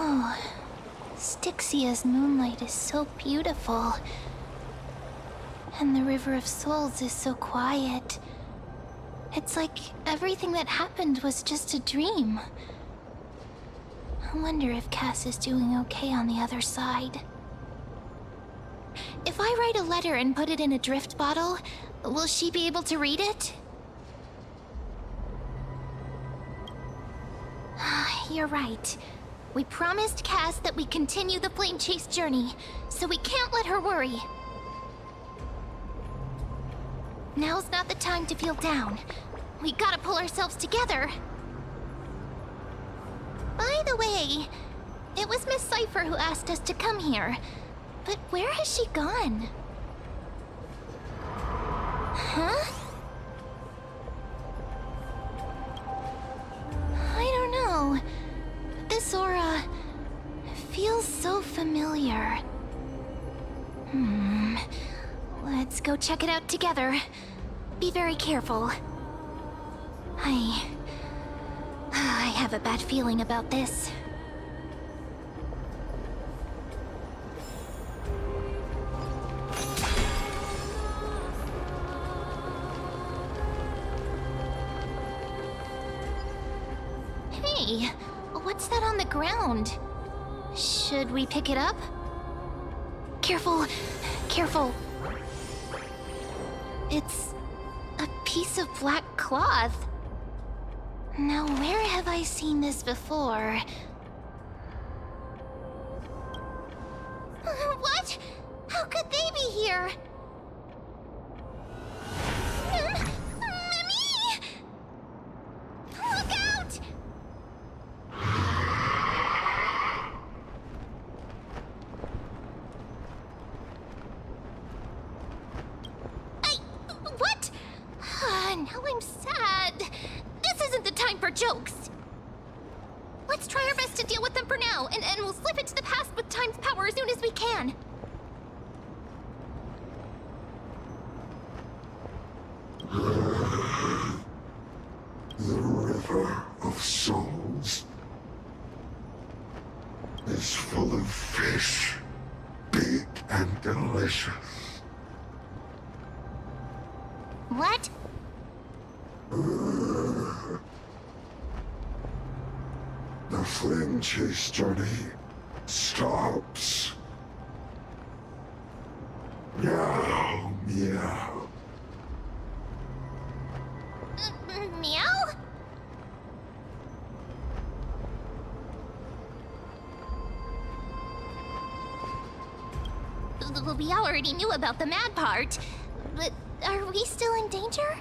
Oh, Styxia's moonlight is so beautiful. And the River of Souls is so quiet. It's like everything that happened was just a dream. I wonder if Cass is doing okay on the other side. If I write a letter and put it in a drift bottle, will she be able to read it? You're right. We promised Cass that we'd continue the plane chase journey, so we can't let her worry. Now's not the time to feel down. We gotta pull ourselves together. By the way, It was Miss Cipher who asked us to come here. But where has she gone? Huh? I don't know. This aura feels so familiar. Let's go check it out together. Be very careful. I have a bad feeling about this. Hey, what's that on the ground? Should we pick it up? Careful, careful. It's a piece of black cloth. Now, where have I seen this before? What? How could they be here? Mimi! Look out! What? Now I'm sad. This isn't the time for jokes. Let's try our best to deal with them for now, and we'll slip into the past with time's power as soon as we can. The river of souls is full of fish, big and delicious. What? The flame chase journey stops. Meow, meow. Meow? We already knew about the mad part, but are we still in danger?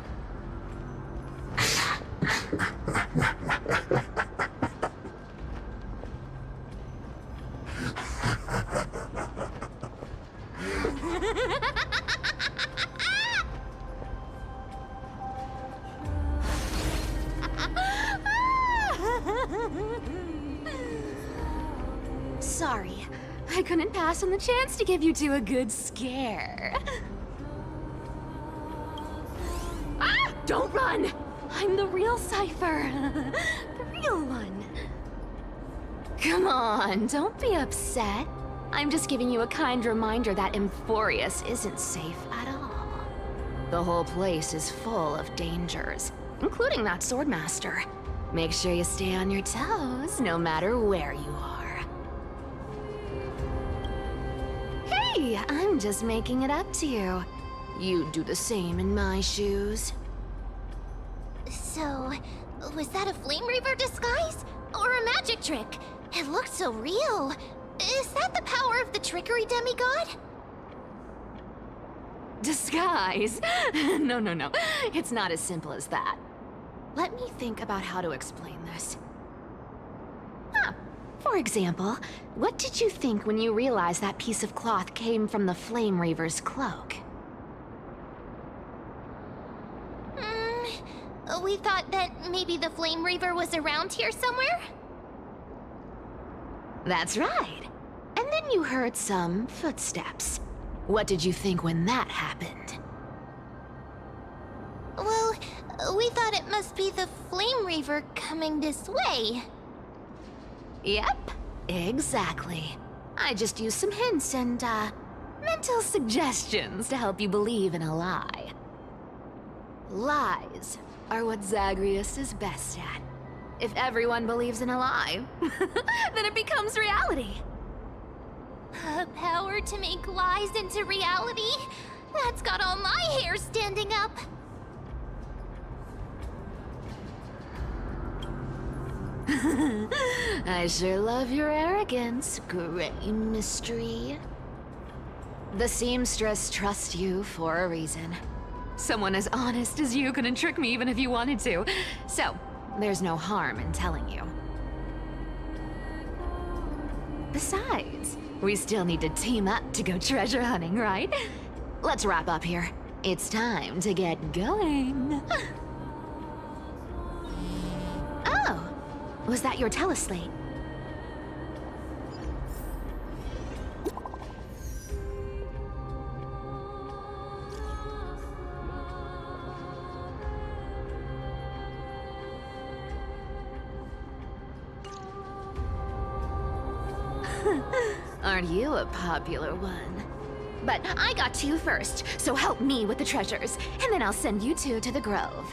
Sorry, I couldn't pass on the chance to give you two a good scare. Ah! Don't run! I'm the real Cipher. The real one. Come on, don't be upset. I'm just giving you a kind reminder that Emphorius isn't safe at all. The whole place is full of dangers, including that swordmaster. Make sure you stay on your toes, no matter where you are. Hey, I'm just making it up to you. You'd do the same in my shoes. So, was that a Flame Reaver disguise? Or a magic trick? It looked so real. Is that the power of the trickery demigod? Disguise? No. It's not as simple as that. Let me think about how to explain this. For example, what did you think when you realized that piece of cloth came from the Flame Reaver's cloak? We thought that maybe the Flame Reaver was around here somewhere? That's right. And then you heard some footsteps. What did you think when that happened? Well, we thought it must be the Flame Reaver coming this way. Yep, exactly. I just used some hints and, mental suggestions to help you believe in a lie. Lies are what Zagreus is best at. If everyone believes in a lie, then it becomes reality. A power to make lies into reality? That's got all my hair standing up. I sure love your arrogance, Gray Mystery. The seamstress trusts you for a reason. Someone as honest as you couldn't trick me even if you wanted to. So, there's no harm in telling you. Besides, we still need to team up to go treasure hunting, right? Let's wrap up here. It's time to get going. Oh, was that your teleslate? Aren't you a popular one? But I got to you first, so help me with the treasures, and then I'll send you two to the grove.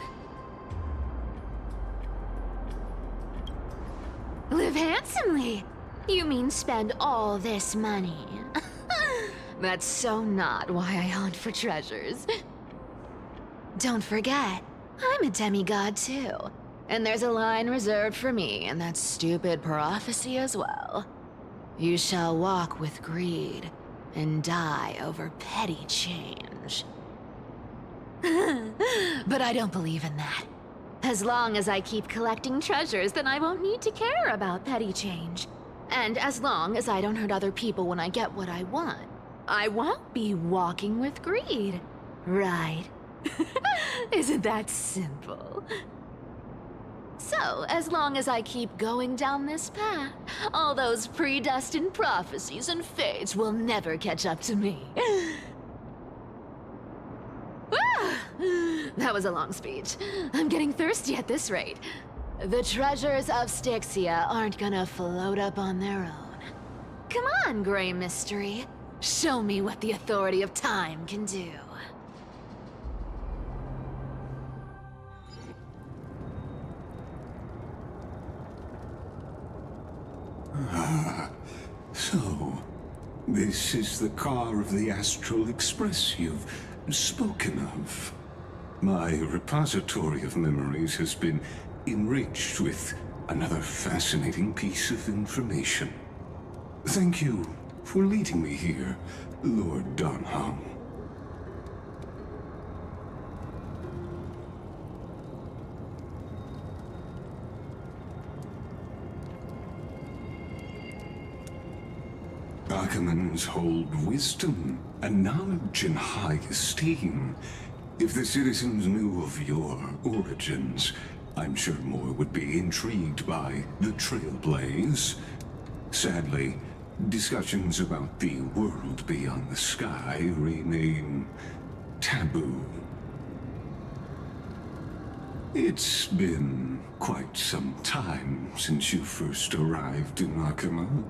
Live handsomely! You mean spend all this money? That's so not why I hunt for treasures. Don't forget, I'm a demigod too. And there's a line reserved for me in that stupid prophecy as well. You shall walk with greed and die over petty change. But I don't believe in that. As long as I keep collecting treasures, then I won't need to care about petty change. And as long as I don't hurt other people when I get what I want, I won't be walking with greed. Right? Isn't that simple? So, as long as I keep going down this path, all those predestined prophecies and fates will never catch up to me. That was a long speech. I'm getting thirsty at this rate. The treasures of Styxia aren't gonna float up on their own. Come on, Grey Mystery. Show me what the authority of time can do. So, this is the car of the Astral Express you've spoken of. My repository of memories has been enriched with another fascinating piece of information. Thank you for leading me here, Lord Donham. Archimans hold wisdom and knowledge in high esteem. If the citizens knew of your origins, I'm sure more would be intrigued by the Trailblaze. Sadly, discussions about the world beyond the sky remain taboo. It's been quite some time since you first arrived in Arkhima.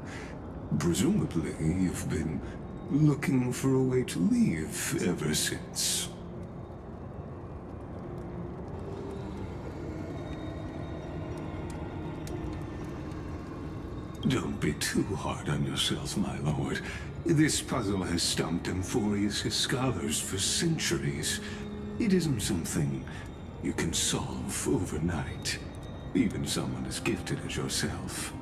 Presumably, you've been looking for a way to leave ever since. Don't be too hard on yourself, my lord. This puzzle has stumped Amphorius' scholars for centuries. It isn't something you can solve overnight, even someone as gifted as yourself.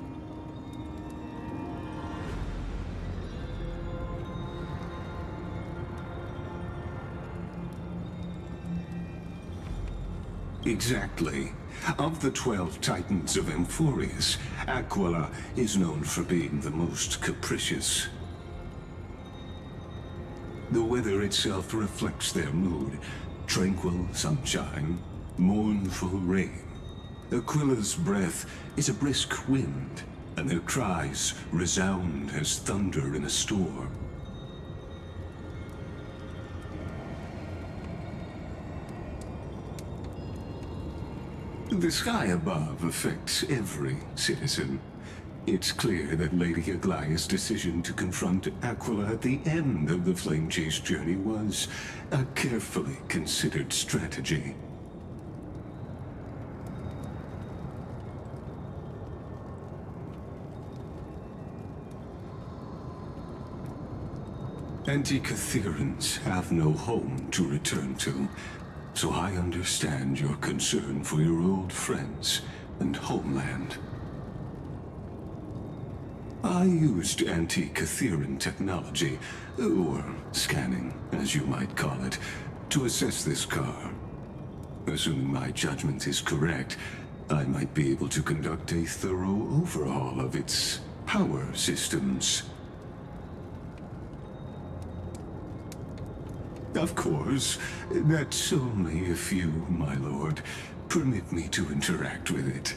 Exactly. Of the 12 Titans of Amphorius, Aquila is known for being the most capricious. The weather itself reflects their mood. Tranquil sunshine, mournful rain. Aquila's breath is a brisk wind, and their cries resound as thunder in a storm. The sky above affects every citizen. It's clear that Lady Aglaea's decision to confront Aquila at the end of the Flame Chase journey was a carefully considered strategy. Anti-Catherians have no home to return to. So I understand your concern for your old friends and homeland. I used anti-Catherian technology, or scanning, as you might call it, to assess this car. Assuming my judgment is correct, I might be able to conduct a thorough overhaul of its power systems. Of course, that's only if you, my lord, permit me to interact with it.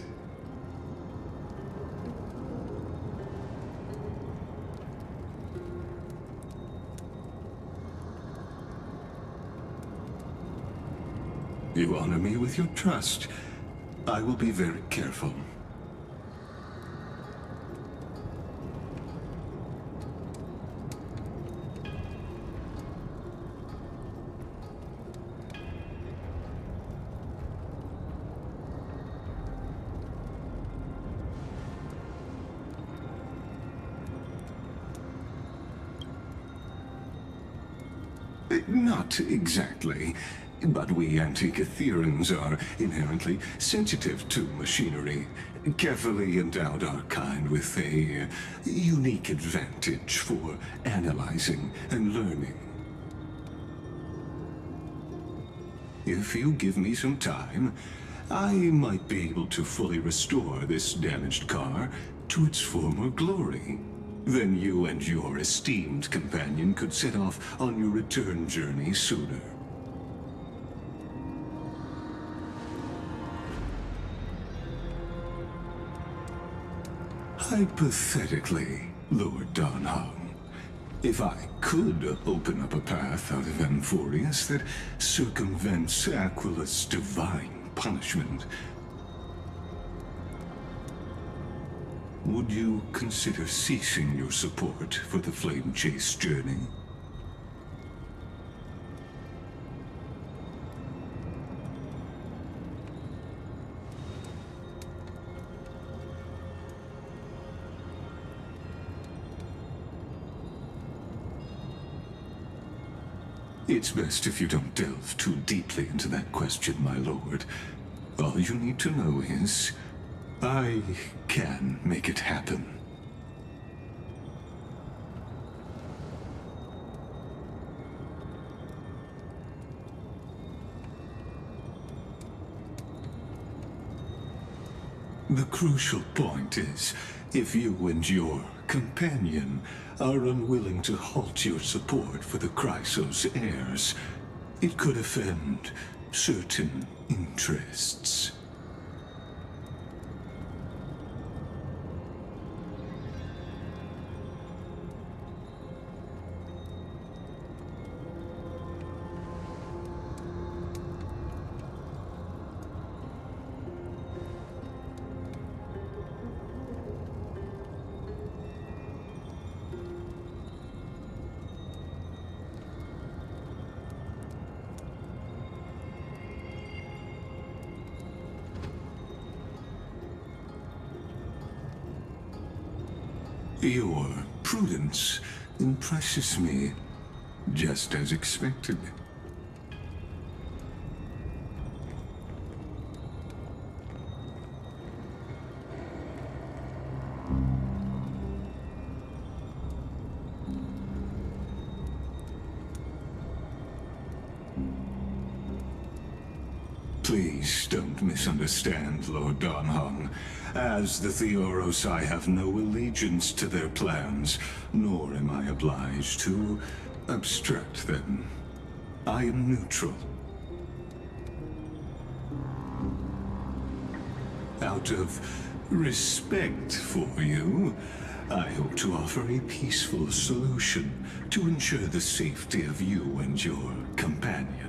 You honor me with your trust. I will be very careful. Not exactly. But we Antikytherians are inherently sensitive to machinery. Carefully endowed our kind with a unique advantage for analyzing and learning. If you give me some time, I might be able to fully restore this damaged car to its former glory. Then you and your esteemed companion could set off on your return journey sooner. Hypothetically, Lord Donhong, if I could open up a path out of Amphorius that circumvents Aquila's divine punishment, would you consider ceasing your support for the Flame Chase journey? It's best if you don't delve too deeply into that question, my lord. All you need to know is, I can make it happen. The crucial point is, if you and your companion are unwilling to halt your support for the Chrysos heirs, it could offend certain interests. Your prudence impresses me, just as expected. Please don't misunderstand, Lord Donhong. As the Theoros, I have no allegiance to their plans, nor am I obliged to obstruct them. I am neutral. Out of respect for you, I hope to offer a peaceful solution to ensure the safety of you and your companion.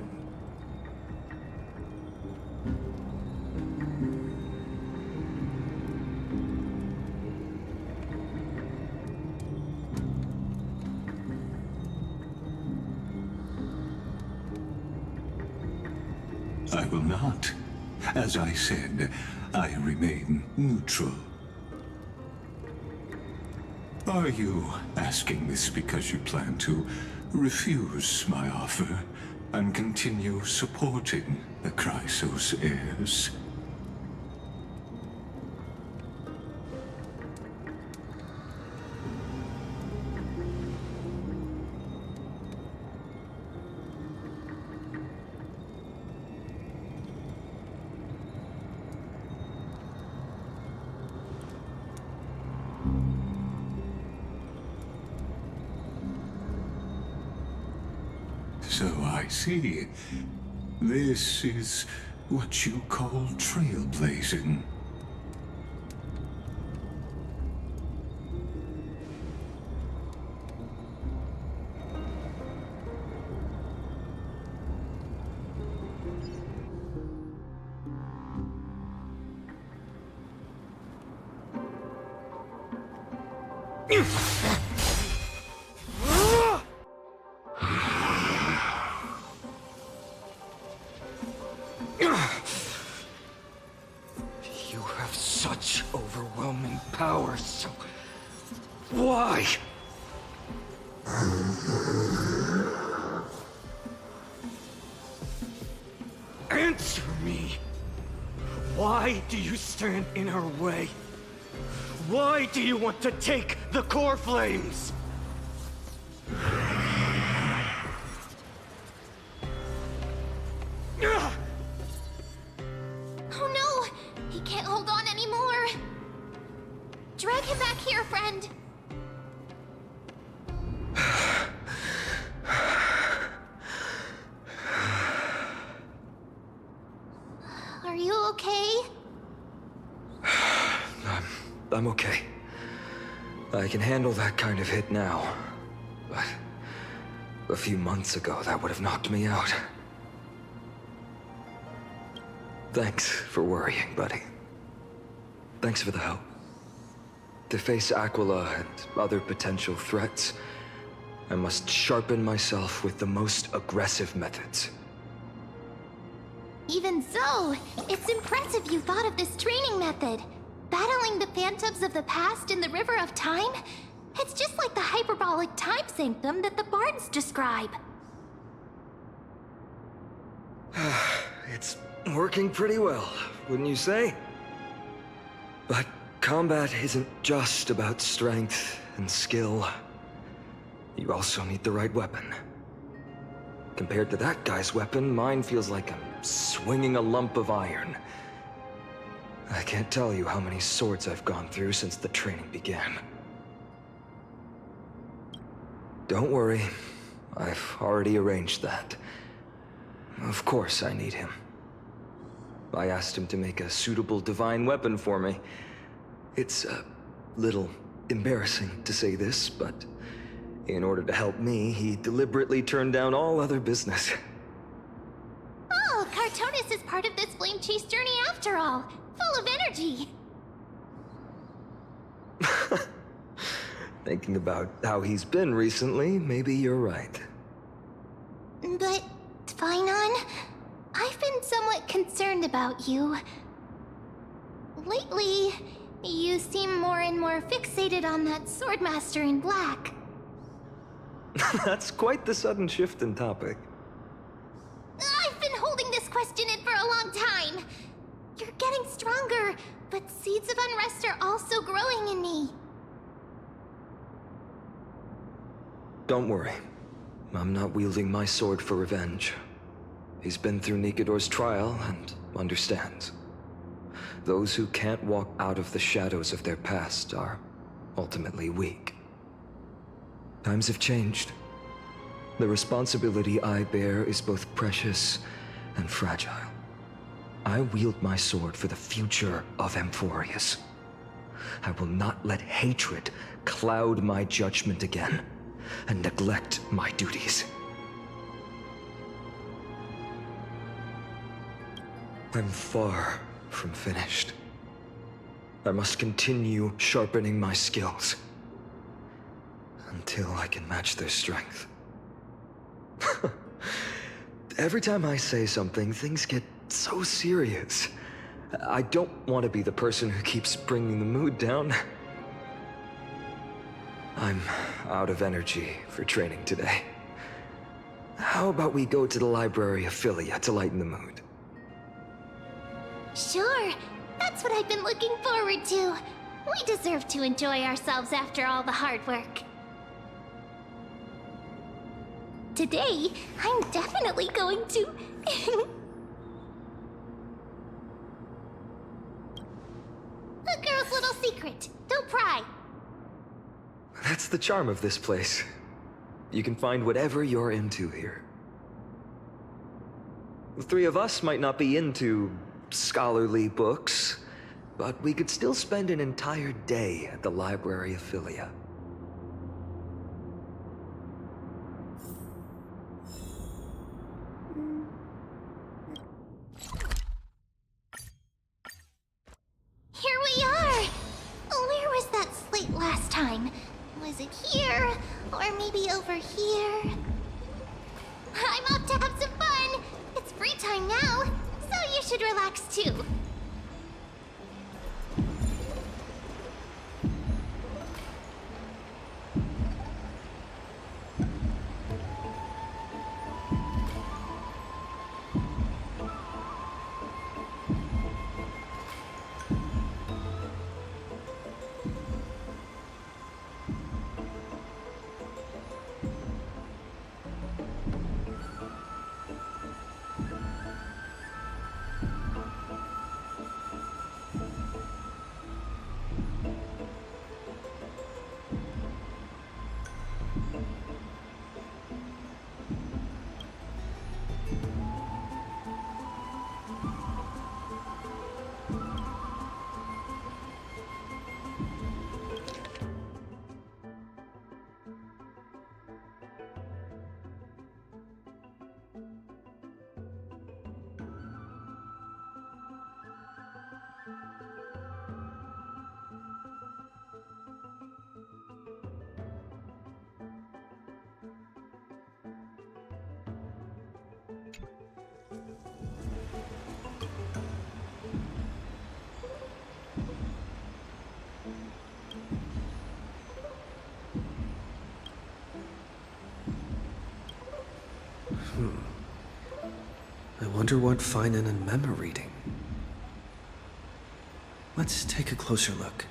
I will not. As I said, I remain neutral. Are you asking this because you plan to refuse my offer and continue supporting the Chrysos heirs? So I see. This is what you call trailblazing. You have such overwhelming power, so why? Answer me! Why do you stand in her way? Why do you want to take the core flames? Oh no! He can't hold on anymore! Drag him back here, friend! Are you okay? I'm okay. I can handle that kind of hit now. But a few months ago, that would have knocked me out. Thanks for worrying, buddy. Thanks for the help. To face Aglaea and other potential threats, I must sharpen myself with the most aggressive methods. Even so, it's impressive you thought of this training method. Battling the phantoms of the past in the River of Time? It's just like the hyperbolic time sanctum that the bards describe. It's working pretty well, wouldn't you say? But combat isn't just about strength and skill. You also need the right weapon. Compared to that guy's weapon, mine feels like I'm swinging a lump of iron. I can't tell you how many swords I've gone through since the training began. Don't worry, I've already arranged that. Of course I need him. I asked him to make a suitable divine weapon for me. It's a little embarrassing to say this, but in order to help me, he deliberately turned down all other business. Oh, Cartonis is part of this flame chase journey after all. Full of energy. Thinking about how he's been recently, maybe you're right. But, Finon, I've been somewhat concerned about you. Lately, you seem more and more fixated on that swordmaster in black. That's quite the sudden shift in topic. I've been holding this question in for a long time. You're getting stronger, but seeds of unrest are also growing in me. Don't worry. I'm not wielding my sword for revenge. He's been through Nikador's trial and understands. Those who can't walk out of the shadows of their past are ultimately weak. Times have changed. The responsibility I bear is both precious and fragile. I wield my sword for the future of Amphorius. I will not let hatred cloud my judgment again and neglect my duties. I'm far from finished. I must continue sharpening my skills until I can match their strength. Every time I say something, things get so serious. I don't want to be the person who keeps bringing the mood down. I'm out of energy for training today. How about we go to the library of Philia to lighten the mood? Sure, that's what I've been looking forward to. We deserve to enjoy ourselves after all the hard work. Today, I'm definitely going to... A girl's little secret. Don't pry. That's the charm of this place. You can find whatever you're into here. The three of us might not be into scholarly books, but we could still spend an entire day at the Library of Philia. Here we are! Where was that slate last time? Was it here? Or maybe over here? I'm off to have some fun! It's free time now, so you should relax too. I wonder what Finan and Mem are reading. Let's take a closer look.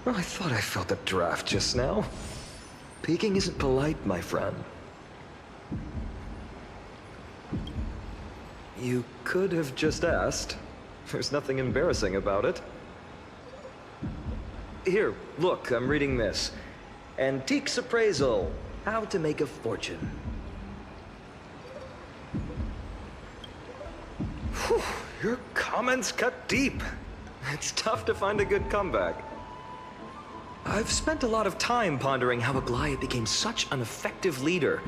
Well, I thought I felt a draft just now. Peeking isn't polite, my friend. You could have just asked. There's nothing embarrassing about it. Here, look, I'm reading this. Antiques Appraisal. How to Make a Fortune. Whew, your comments cut deep. It's tough to find a good comeback. I've spent a lot of time pondering how Aglaea became such an effective leader.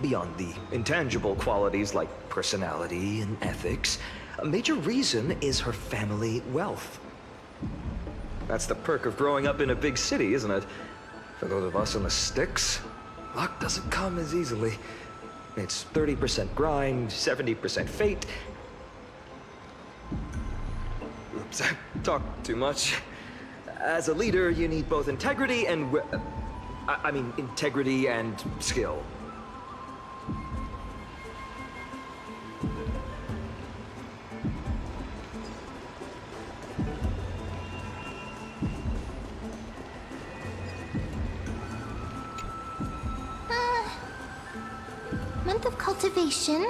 Beyond the intangible qualities like personality and ethics, a major reason is her family wealth. That's the perk of growing up in a big city, isn't it? For those of us in the sticks, luck doesn't come as easily. It's 30% grind, 70% fate. Oops, I talked too much. As a leader, you need both integrity and integrity and skill. Month of cultivation,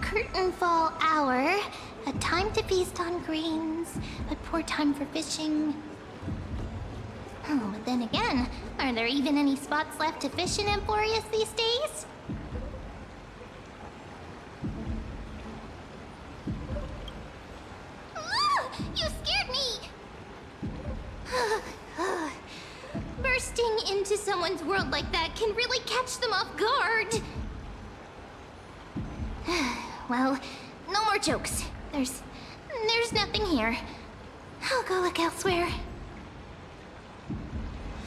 curtain fall hour, a time to feast on grains, a poor time for fishing. Oh, but then again, are there even any spots left to fish in Emporius these days? You scared me! Bursting into someone's world like that can really catch them off guard. Well, no more jokes. There's nothing here. I'll go look elsewhere.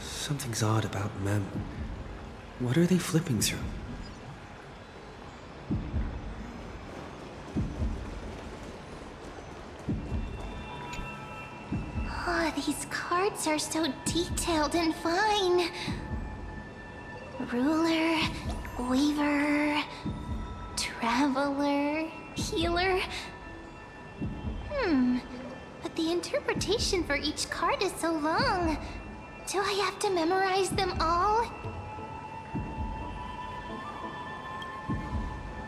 Something's odd about Mem. What are they flipping through? Oh, these cards are so detailed and fine. Ruler, Weaver, Traveler, Healer. But the interpretation for each card is so long. Do I have to memorize them all?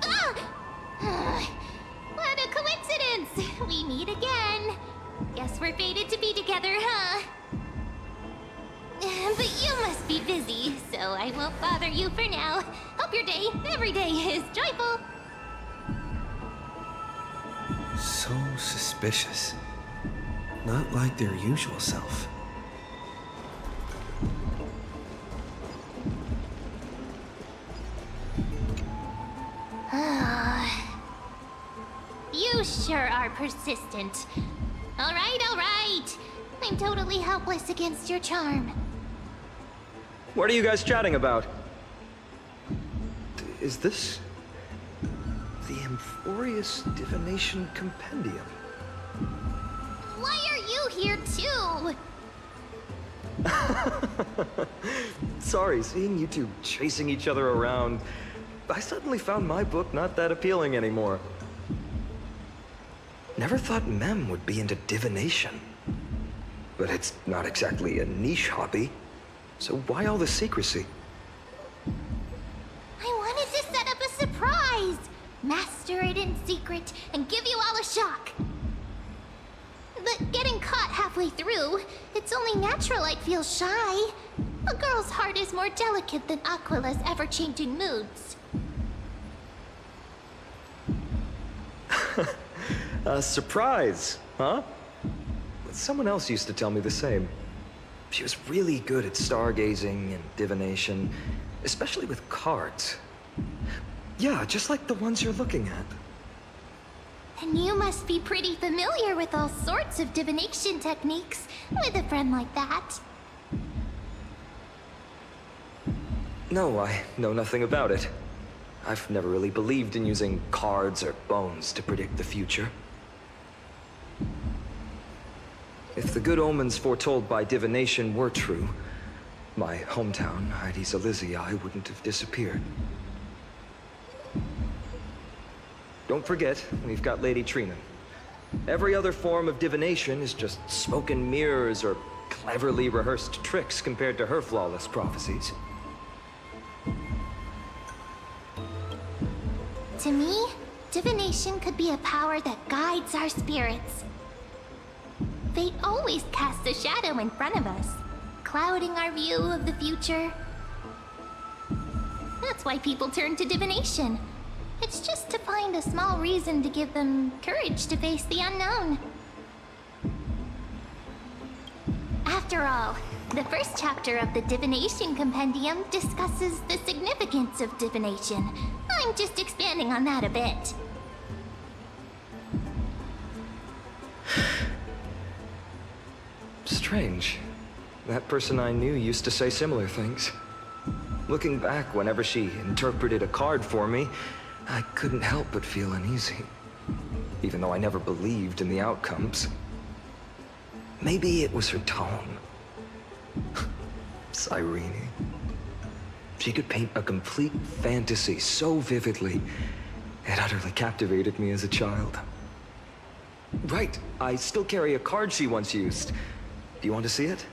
Ah! What a coincidence! We meet again. Guess we're fated to be together, huh? But you must be busy, so I won't bother you for now. Hope your day, every day, is joyful. So suspicious. Not like their usual self. You sure are persistent. All right. I'm totally helpless against your charm. What are you guys chatting about? Is this the Amphorious Divination Compendium? Why are you here too? Sorry, seeing you two chasing each other around, I suddenly found my book not that appealing anymore. Never thought Mem would be into divination. But it's not exactly a niche hobby, so why all the secrecy? I wanted to set up a surprise! Master it in secret and give you all a shock. But getting caught halfway through, it's only natural I'd feel shy. A girl's heart is more delicate than Aquila's ever-changing moods. A surprise, huh? Someone else used to tell me the same. She was really good at stargazing and divination, especially with cards. Yeah, just like the ones you're looking at. And you must be pretty familiar with all sorts of divination techniques with a friend like that. No, I know nothing about it. I've never really believed in using cards or bones to predict the future. If the good omens foretold by divination were true, my hometown, Hydes Elysiae, wouldn't have disappeared. Don't forget, we've got Lady Trina. Every other form of divination is just smoke and mirrors or cleverly rehearsed tricks compared to her flawless prophecies. To me, divination could be a power that guides our spirits. Fate always casts a shadow in front of us, clouding our view of the future. That's why people turn to divination. It's just to find a small reason to give them courage to face the unknown. After all, the first chapter of the Divination Compendium discusses the significance of divination. I'm just expanding on that a bit. Strange. That person I knew used to say similar things. Looking back, whenever she interpreted a card for me, I couldn't help but feel uneasy. Even though I never believed in the outcomes. Maybe it was her tone. Cyrene. She could paint a complete fantasy so vividly, it utterly captivated me as a child. Right, I still carry a card she once used. Do you want to see it?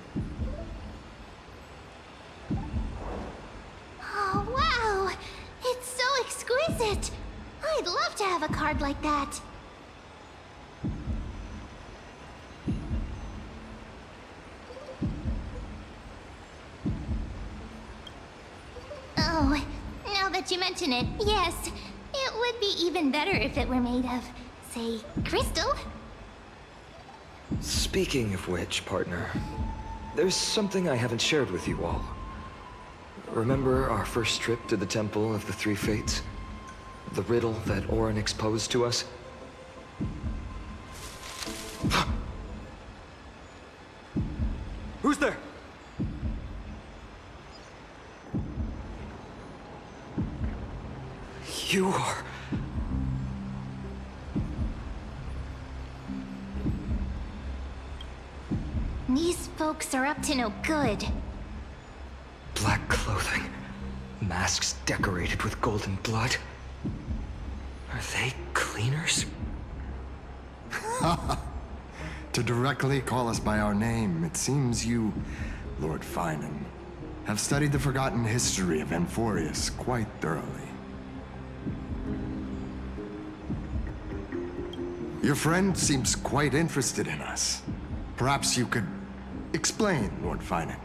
Oh, wow! It's so exquisite! I'd love to have a card like that. Oh, now that you mention it, yes. It would be even better if it were made of, say, crystal. Speaking of which, partner, there's something I haven't shared with you all. Remember our first trip to the Temple of the Three Fates? The riddle that Orynyx posed to us? Who's there? You are... These folks are up to no good. Black clothing, masks decorated with golden blood. Are they cleaners? To directly call us by our name, it seems you Lord Finan. Have studied the forgotten history of Amphorius quite thoroughly. Your friend seems quite interested in us. Perhaps you could explain, Lord Finan.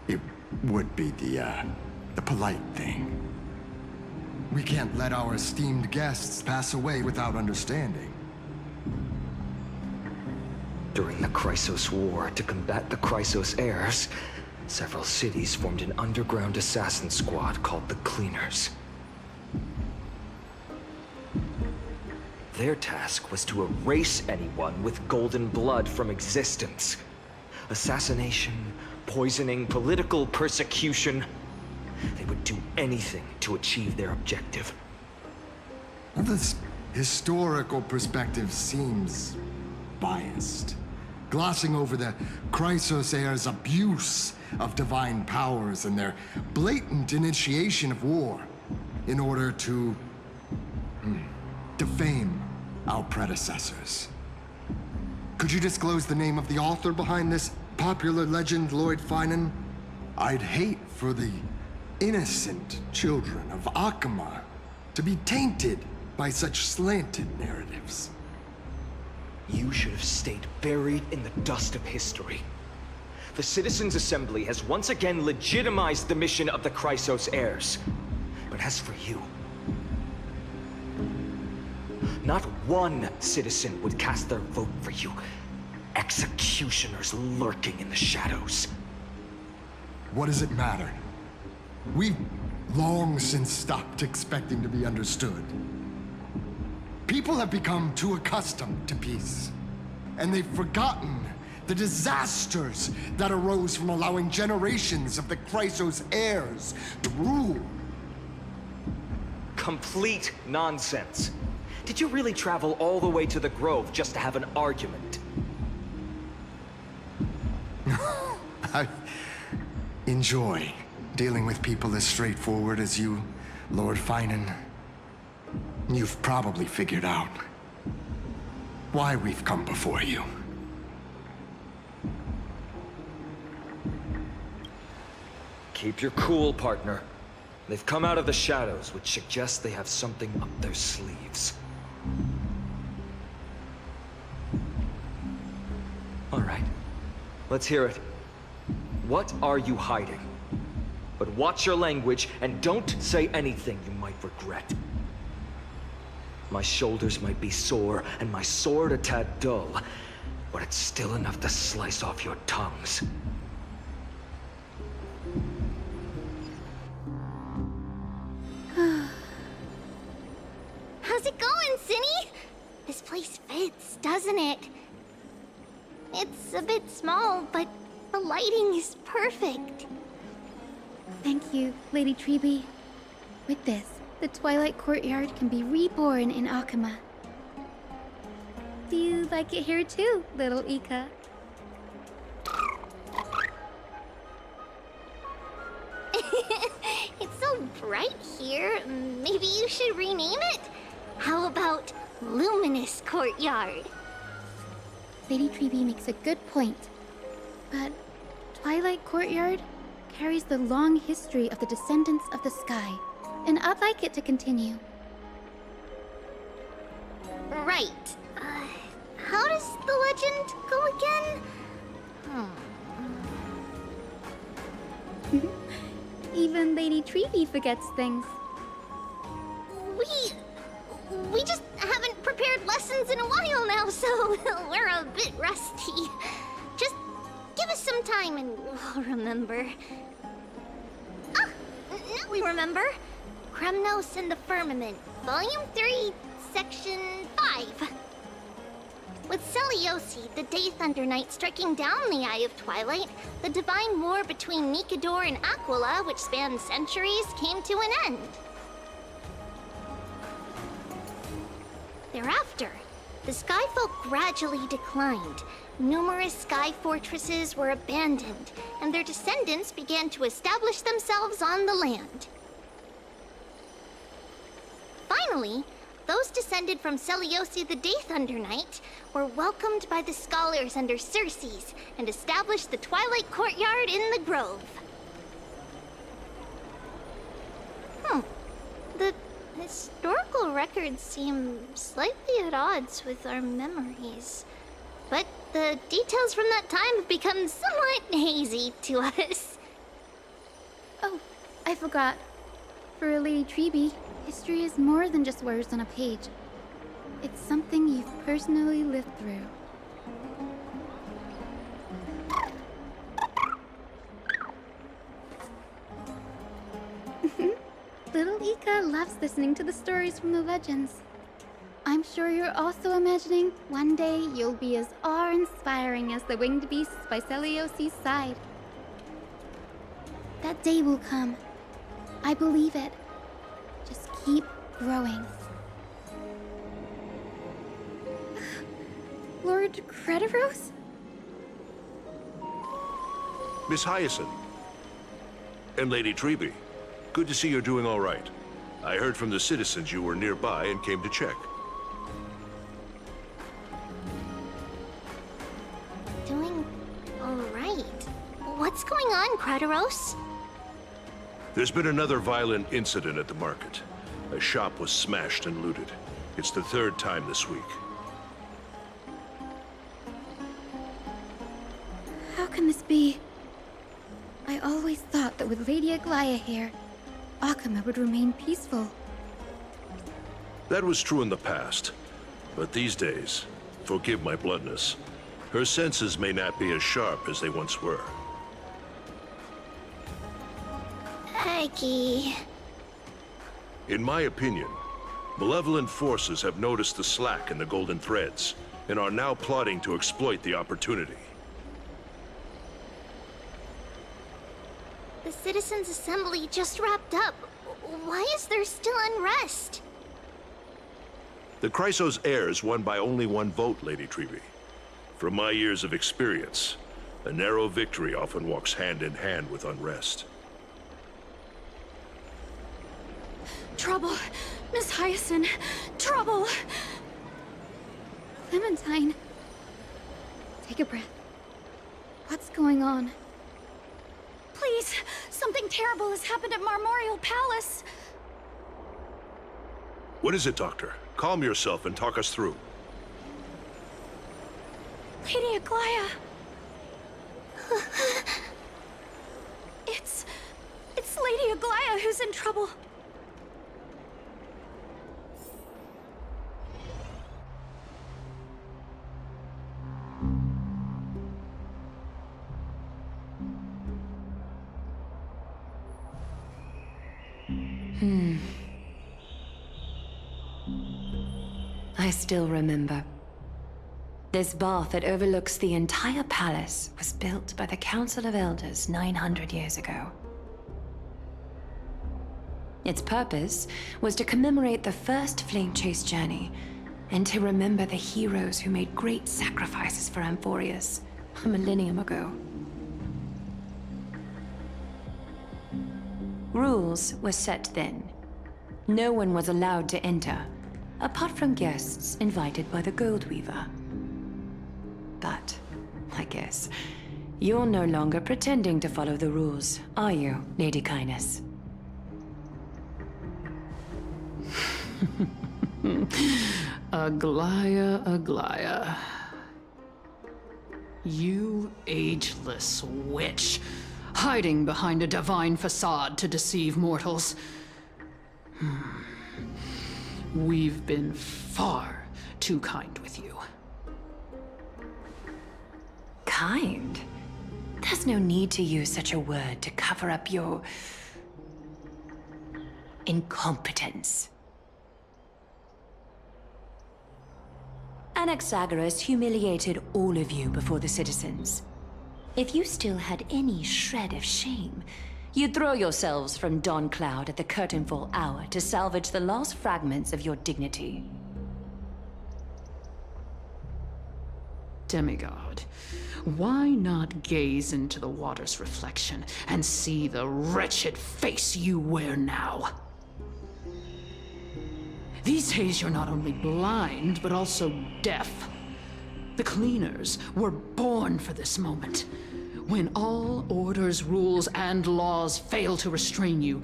It would be the polite thing. We can't let our esteemed guests pass away without understanding. During the Chrysos War, to combat the Chrysos heirs, several cities formed an underground assassin squad called the Cleaners. Their task was to erase anyone with golden blood from existence. Assassination, poisoning, political persecution. They would do anything to achieve their objective. Well, this historical perspective seems biased, glossing over the Chrysos heirs' abuse of divine powers and their blatant initiation of war in order to defame our predecessors. Could you disclose the name of the author behind this popular legend, Lord Finan? I'd hate for the innocent children of Akama to be tainted by such slanted narratives. You should have stayed buried in the dust of history. The Citizens' Assembly has once again legitimized the mission of the Chrysos heirs. But as for you, not one citizen would cast their vote for you. Executioners lurking in the shadows. What does it matter? We've long since stopped expecting to be understood. People have become too accustomed to peace, and they've forgotten the disasters that arose from allowing generations of the Chrysos heirs to rule. Complete nonsense. Did you really travel all the way to the Grove just to have an argument? I enjoy dealing with people as straightforward as you, Lord Finan. You've probably figured out why we've come before you. Keep your cool, partner. They've come out of the shadows, which suggests they have something up their sleeves. All right, let's hear it. What are you hiding? But watch your language and don't say anything you might regret. My shoulders might be sore and my sword a tad dull, but it's still enough to slice off your tongues. How's it going, Cinny? This place fits, doesn't it? It's a bit small, but the lighting is perfect. Thank you, Lady Treeby. With this, the Twilight Courtyard can be reborn in Akama. Do you like it here too, little Ika? It's so bright here. Maybe you should rename it? How about Luminous Courtyard? Lady Treeby makes a good point. But Twilight Courtyard carries the long history of the descendants of the sky, and I'd like it to continue. Right. How does the legend go again? Even Lady Treeby forgets things. We just haven't prepared lessons in a while now, so we're a bit rusty. Just give us some time and we'll remember. Ah, now we remember. Kremnos and the Firmament, Volume 3, Section 5. With Celiosi, the Day Thunder Knight, striking down the Eye of Twilight, the divine war between Nikador and Aquila, which spanned centuries, came to an end. Thereafter, the Skyfolk gradually declined. Numerous sky fortresses were abandoned, and their descendants began to establish themselves on the land. Finally, those descended from Seleucia the Day Thunder Knight were welcomed by the scholars under Circes and established the Twilight Courtyard in the Grove. The historical records seem slightly at odds with our memories, but the details from that time have become somewhat hazy to us. Oh, I forgot. For Lady Treby, history is more than just words on a page. It's something you've personally lived through. Little Ika loves listening to the stories from the legends. I'm sure you're also imagining one day you'll be as awe-inspiring as the winged beasts by Seleosi's side. That day will come. I believe it. Just keep growing. Lord Crediros? Miss Hyacinth. And Lady Treby. Good to see you're doing all right. I heard from the citizens you were nearby and came to check. Doing all right. What's going on, Crediros? There's been another violent incident at the market. A shop was smashed and looted. It's the third time this week. How can this be? I always thought that with Lady Aglaea here, Akama would remain peaceful. That was true in the past. But these days, forgive my bluntness, her senses may not be as sharp as they once were. Aggie. In my opinion, malevolent forces have noticed the slack in the golden threads and are now plotting to exploit the opportunity. The Citizens' Assembly just wrapped up. Why is there still unrest? The Chrysos heirs won by only one vote, Lady Treby. From my years of experience, a narrow victory often walks hand in hand with unrest. Trouble! Miss Hyacinth! Trouble! Clementine. Take a breath. What's going on? Please! Something terrible has happened at Marmorial Palace! What is it, Doctor? Calm yourself and talk us through. Lady Aglaea! It's Lady Aglaea who's in trouble. I still remember. This bath that overlooks the entire palace was built by the Council of Elders 900 years ago. Its purpose was to commemorate the first flame chase journey and to remember the heroes who made great sacrifices for Amphorius a millennium ago. Rules were set then. No one was allowed to enter, apart from guests invited by the Gold Weaver. But, I guess, you're no longer pretending to follow the rules, are you, Lady Kindness? Aglaea, Aglaea. You ageless witch, hiding behind a divine facade to deceive mortals. We've been far too kind with you. Kind? There's no need to use such a word to cover up your incompetence. Anaxagoras humiliated all of you before the citizens. If you still had any shred of shame, you'd throw yourselves from Dawn Cloud at the curtainfall hour to salvage the last fragments of your dignity. Demigod, why not gaze into the water's reflection and see the wretched face you wear now? These days you're not only blind, but also deaf. The cleaners were born for this moment. When all orders, rules, and laws fail to restrain you,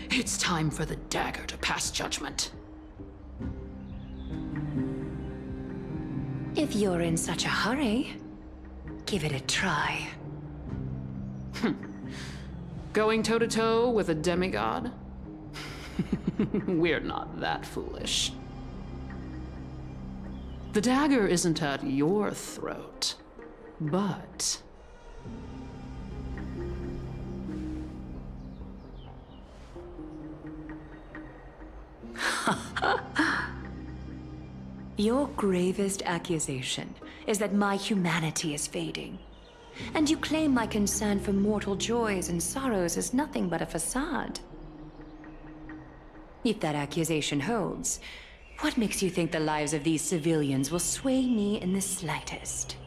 it's time for the dagger to pass judgment. If you're in such a hurry, give it a try. Going toe-to-toe with a demigod? We're not that foolish. The dagger isn't at your throat, but... Your gravest accusation is that my humanity is fading. And you claim my concern for mortal joys and sorrows is nothing but a facade. If that accusation holds, what makes you think the lives of these civilians will sway me in the slightest?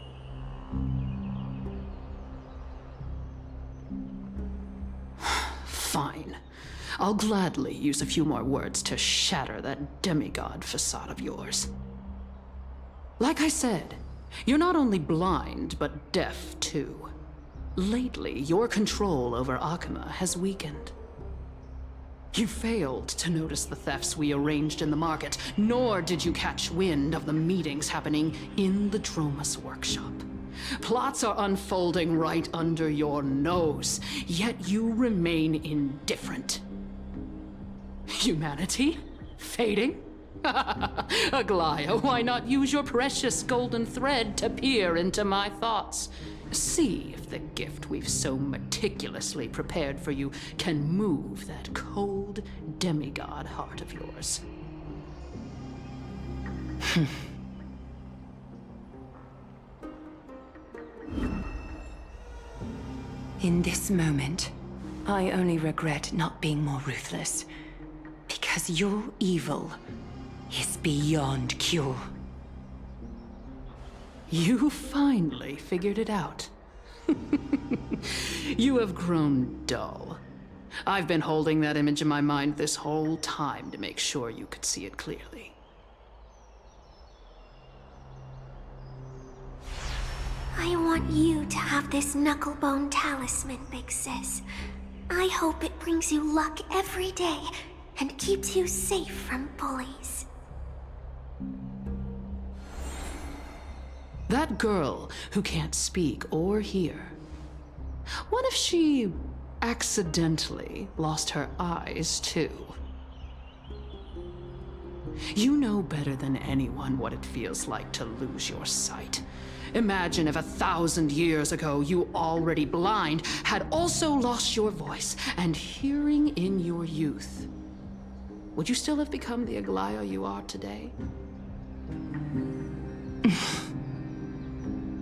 Fine. I'll gladly use a few more words to shatter that demigod facade of yours. Like I said, you're not only blind, but deaf too. Lately, your control over Akama has weakened. You failed to notice the thefts we arranged in the market, nor did you catch wind of the meetings happening in the Dromus workshop. Plots are unfolding right under your nose, yet you remain indifferent. Humanity? Fading? Aglaea, why not use your precious golden thread to peer into my thoughts? See if the gift we've so meticulously prepared for you can move that cold demigod heart of yours. In this moment, I only regret not being more ruthless. Because your evil is beyond cure. You finally figured it out. You have grown dull. I've been holding that image in my mind this whole time to make sure you could see it clearly. I want you to have this knucklebone talisman, Big Sis. I hope it brings you luck every day and keeps you safe from bullies. That girl who can't speak or hear. What if she accidentally lost her eyes too? You know better than anyone what it feels like to lose your sight. Imagine if 1,000 years ago you, already blind, had also lost your voice and hearing in your youth. Would you still have become the Aglaea you are today?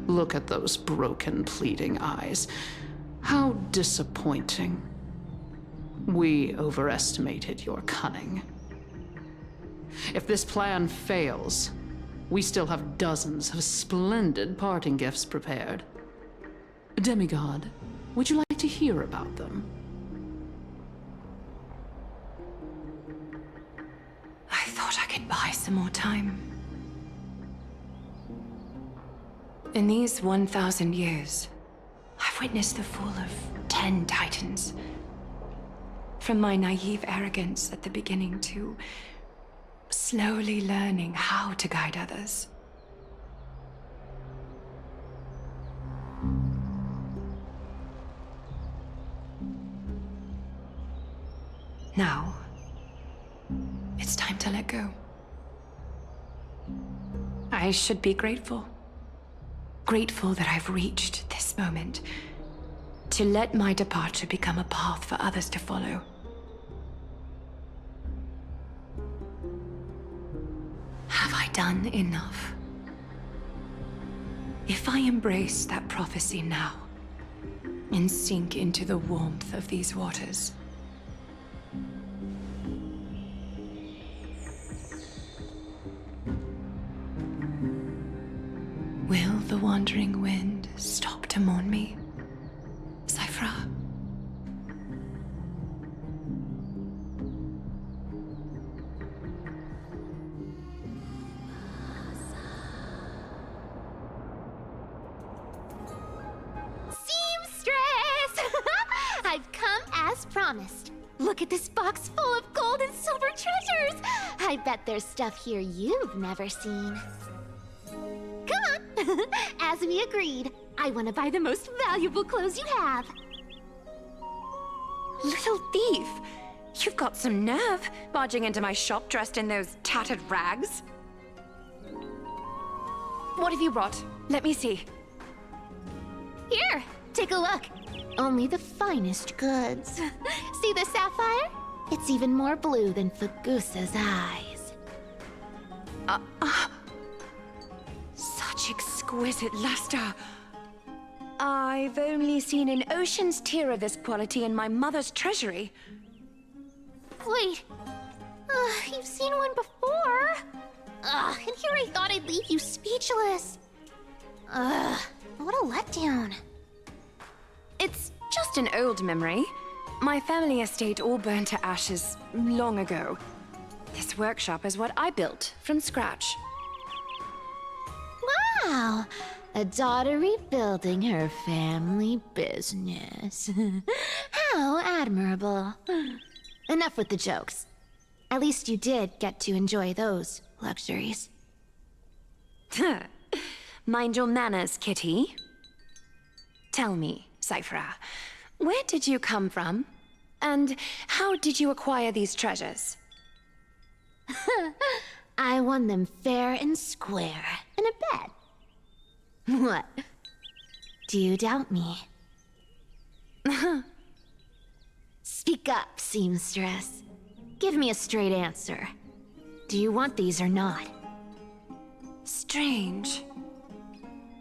Look at those broken, pleading eyes. How disappointing. We overestimated your cunning. If this plan fails, we still have dozens of splendid parting gifts prepared. Demigod, would you like to hear about them? I thought I could buy some more time. In these 1,000 years, I've witnessed the fall of 10 titans. From my naive arrogance at the beginning to slowly learning how to guide others. Now, it's time to let go. I should be grateful. Grateful that I've reached this moment. To let my departure become a path for others to follow. Have I done enough? If I embrace that prophecy now, and sink into the warmth of these waters, will the wandering wind stop to mourn me, Cipher? promised. Look at this box full of gold and silver treasures! I bet there's stuff here you've never seen. Come on! As we agreed, I want to buy the most valuable clothes you have. Little thief! You've got some nerve, barging into my shop dressed in those tattered rags. What have you brought? Let me see. Here, take a look. Only the finest goods. See the sapphire? It's even more blue than Fagusa's eyes. Such exquisite luster. I've only seen an ocean's tear of this quality in my mother's treasury. Wait, you've seen one before. And here I thought I'd leave you speechless. What a letdown. It's just an old memory. My family estate all burned to ashes long ago. This workshop is what I built from scratch. Wow, a daughter rebuilding her family business. How admirable. Enough with the jokes. At least you did get to enjoy those luxuries. Mind your manners, kitty. Tell me, Cipher, where did you come from? And how did you acquire these treasures? I won them fair and square in a bet. What? Do you doubt me? Speak up, seamstress. Give me a straight answer. Do you want these or not? Strange.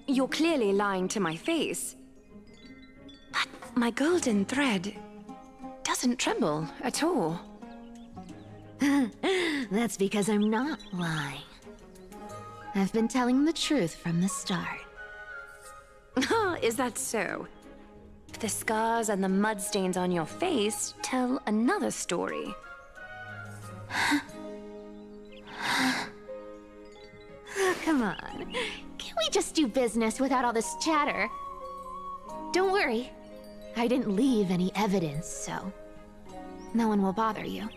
You're clearly lying to my face. But my golden thread doesn't tremble at all. That's because I'm not lying. I've been telling the truth from the start. Is that so? The scars and the mud stains on your face tell another story. Come on. Can't we just do business without all this chatter? Don't worry. I didn't leave any evidence, so no one will bother you.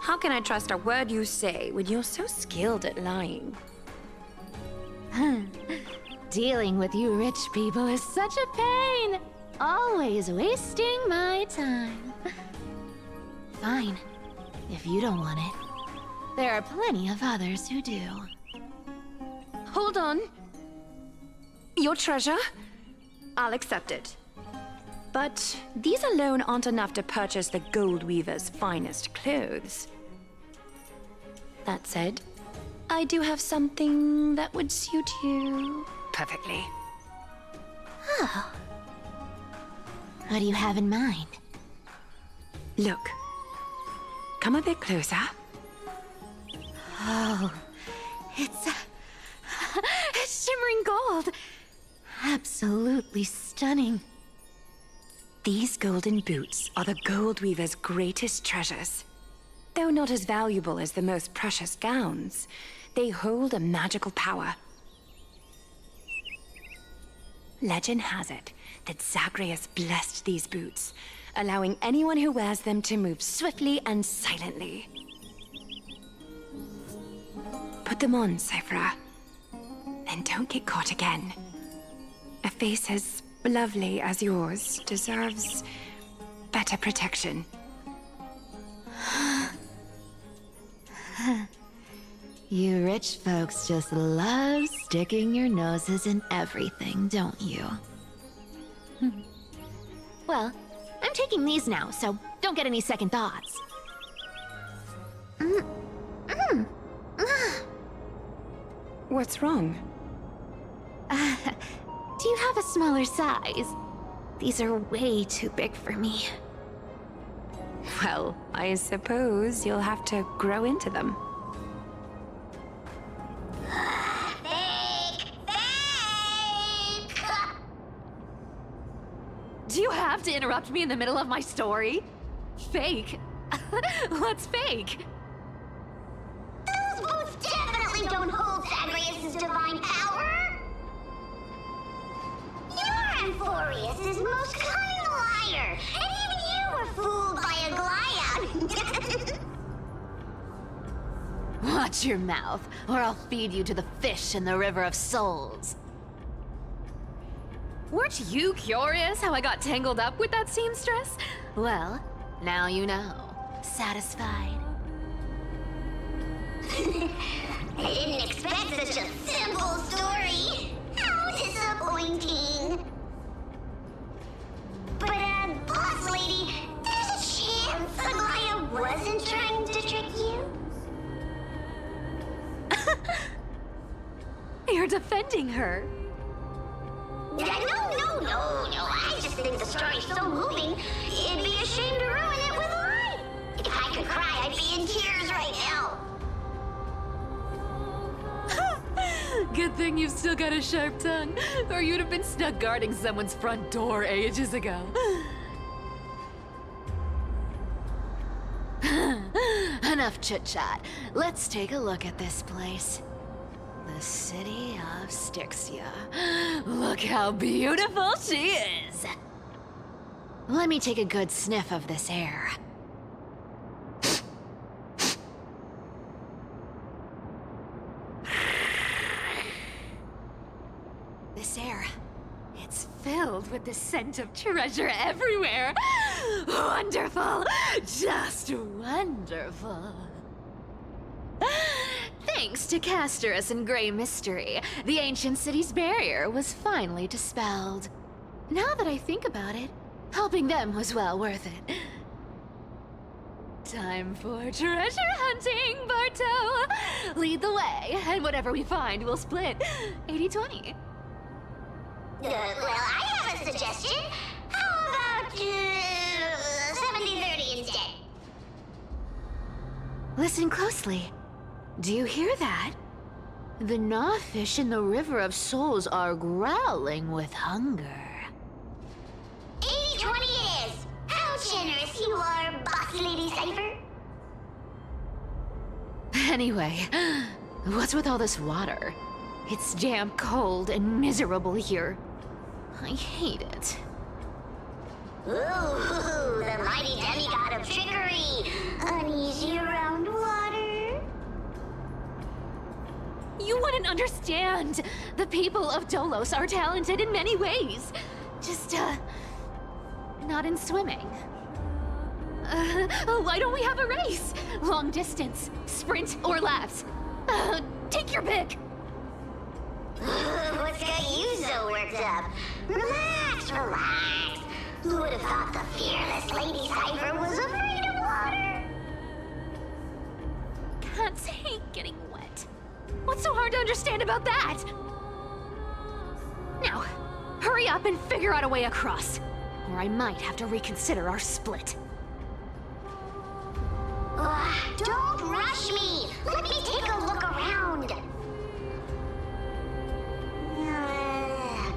How can I trust a word you say when you're so skilled at lying? Dealing with you rich people is such a pain. Always wasting my time. Fine, if you don't want it. There are plenty of others who do. Hold on. Your treasure? I'll accept it. But these alone aren't enough to purchase the Gold Weaver's finest clothes. That said, I do have something that would suit you perfectly. Oh. What do you have in mind? Look. Come a bit closer. Oh, it's shimmering gold. Absolutely stunning. These golden boots are the Gold Weaver's greatest treasures. Though not as valuable as the most precious gowns, they hold a magical power. Legend has it that Zagreus blessed these boots, allowing anyone who wears them to move swiftly and silently. Put them on, Cipher. And don't get caught again. A face as lovely as yours deserves better protection. You rich folks just love sticking your noses in everything, don't you? Well, I'm taking these now, so don't get any second thoughts. What's wrong? Do you have a smaller size? These are way too big for me. Well, I suppose you'll have to grow into them. Do you have to interrupt me in the middle of my story? Fake? What's fake? Those boots definitely don't hold Zagreus' divine power! Your Amphorius is most cunning liar, and even Watch your mouth, or I'll feed you to the fish in the River of Souls. Weren't you curious how I got tangled up with that seamstress? Well, now you know. Satisfied? I didn't expect such a simple story. How disappointing. But, boss lady, there's a chance Aglaea wasn't trying to trick you? You're defending her. No. I just think the story's so moving, it'd be a shame to ruin it with a lie. If I could cry, I'd be in tears right now. Good thing you've still got a sharp tongue, or you'd have been stuck guarding someone's front door ages ago. Enough chit-chat. Let's take a look at this place. The city of Styxia. Look how beautiful she is! Let me take a good sniff of this air. This air, it's filled with the scent of treasure everywhere. Wonderful! Just wonderful. Thanks to Castorus and Grey Mystery, the ancient city's barrier was finally dispelled. Now that I think about it, helping them was well worth it. Time for treasure hunting, Barto! Lead the way, and whatever we find, we'll split 80-20. Well, I have a suggestion. How about 70-30 instead? Listen closely. Do you hear that? The gnawfish in the River of Souls are growling with hunger. 80-20 it is! How generous you are, Boss Lady Cipher! Anyway, what's with all this water? It's damp, cold, and miserable here. I hate it. Ooh, the mighty demigod of trickery! Uneasy around water? You wouldn't understand! The people of Dolos are talented in many ways. Just, not in swimming. Why don't we have a race? Long distance, sprint, or laps? Take your pick! What's got you so worked up? Relax. Who would have thought the fearless Lady Cipher was afraid of water? Can't take getting wet. What's so hard to understand about that? Now, hurry up and figure out a way across, or I might have to reconsider our split. Don't rush me! Let me take a look around!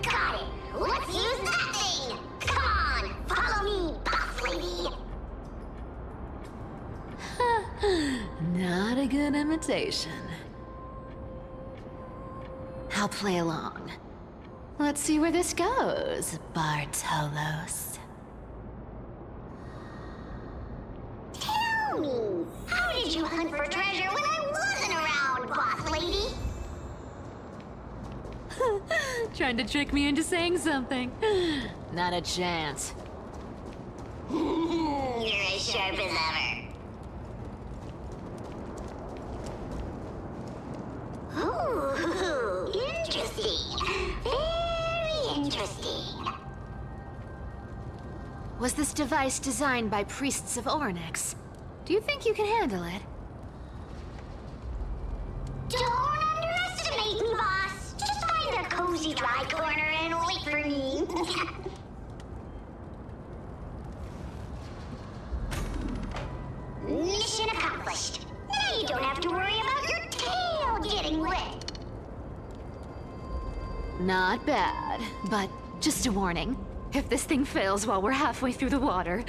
Got it! Let's use that thing! Come on! Follow me, boss lady! Not a good imitation. I'll play along. Let's see where this goes, Bartolos. Tell me, how did you hunt for treasure when I wasn't around, boss lady? Trying to trick me into saying something. Not a chance. You're as sharp as ever. Ooh, interesting. Very interesting. Was this device designed by priests of Ornyx? Do you think you can handle it? Don't underestimate me, boss. Just find a cozy dry corner and wait for me. Mission accomplished. Now you don't have to worry about your tail getting wet. Not bad, but just a warning. If this thing fails while we're halfway through the water...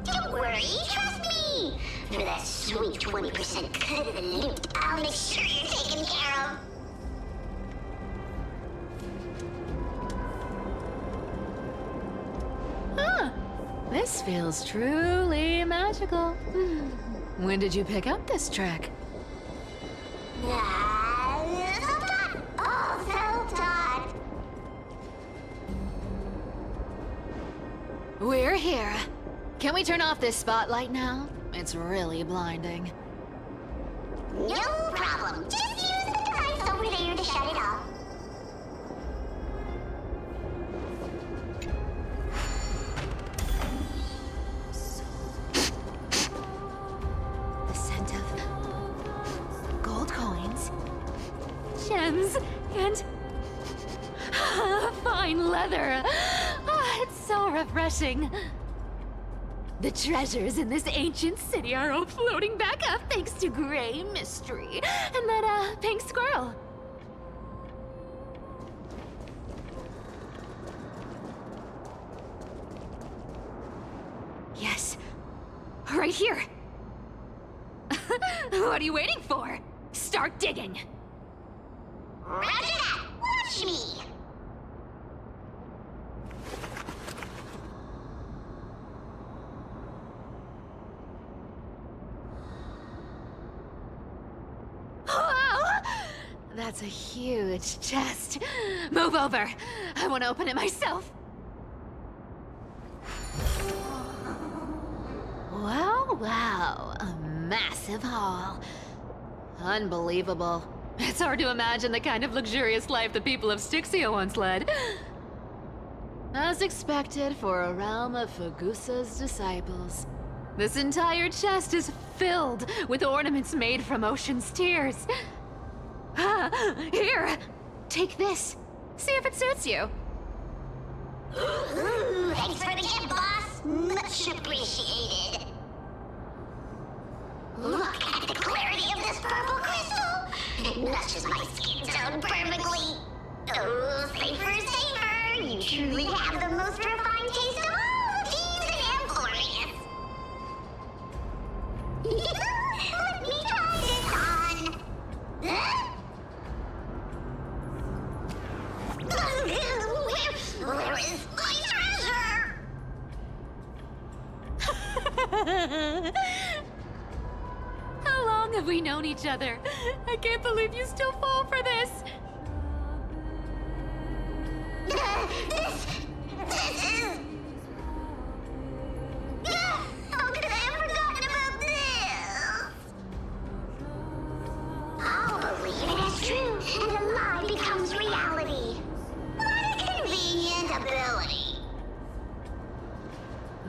Don't worry, trust me. For that sweet 20% cut of the loot, I'll make sure you're taken care of. Huh. This feels truly magical. When did you pick up this trick? We're here. Can we turn off this spotlight now? It's really blinding. No problem. Just use the device over there to shut it off. The scent of gold coins, gems, and fine leather. It's so refreshing. The treasures in this ancient city are all floating back up thanks to Grey Mystery and that, pink squirrel. Yes, right here. What are you waiting for? Start digging. Roger that. Watch me. Wow! That's a huge chest. Move over. I want to open it myself. Wow, wow. A massive haul. Unbelievable. It's hard to imagine the kind of luxurious life the people of Styxia once led. As expected for a realm of Fagusa's disciples. This entire chest is filled with ornaments made from ocean's tears. Here, take this. See if it suits you. Ooh, thanks for the gift, boss. Much appreciated. Look at the clarity of this purple crystal. It matches my skin tone perfectly. Oh, Cipher, Cipher. You truly have the most refined taste of all thieves and employees. Let me try this on. Huh? Where is my treasure? How long have we known each other? I can't believe you still fall for this. This is... How could I have forgotten about this? I'll believe it is true, and the lie becomes reality. What a convenient ability.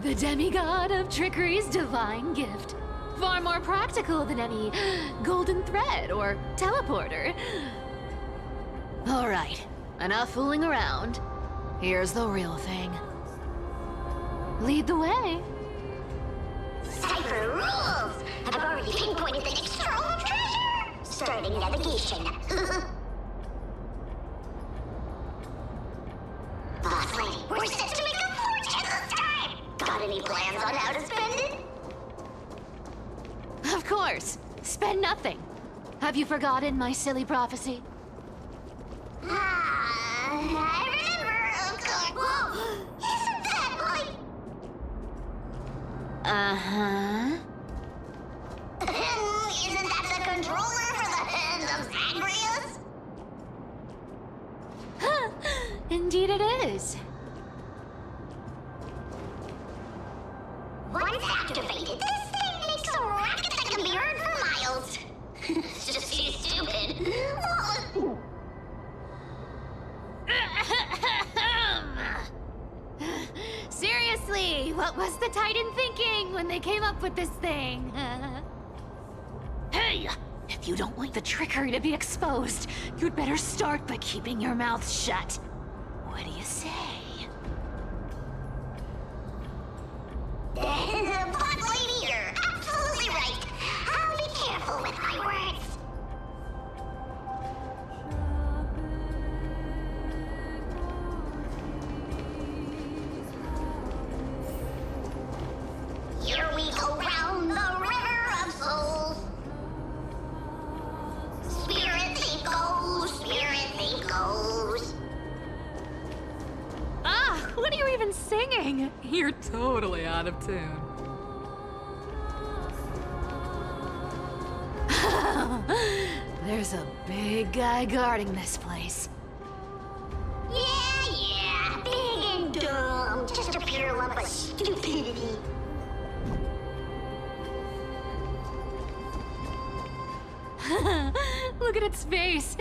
The demigod of trickery's divine gift. Far more practical than any golden thread or teleporter. All right, enough fooling around. Here's the real thing. Lead the way. Cipher rules! I've already pinpointed the next trove of treasure! Starting navigation. Boss lady, we're set to make a fortune this time! Got any plans on how to spend it? Of course. Spend nothing. Have you forgotten my silly prophecy? I remember, of course. Whoa! Isn't that like... Uh-huh. Isn't that the controller for the hand of Zagreus? Huh. Indeed it is. Once activated, this thing makes a racket that can be heard for miles. It's just too stupid. Seriously, what was the Titan thinking when they came up with this thing? Hey! If you don't want the trickery to be exposed, you'd better start by keeping your mouth shut. What do you say? But lady, you're absolutely right. I'll be careful with my words. Here we go round the river of souls. Spirit thief goes, spirit thief goes. Ah, what are you even singing? You're totally out of tune. There's a big guy guarding this place. Yeah, big and dumb. Just a pure lump of stupidity. Look at its face.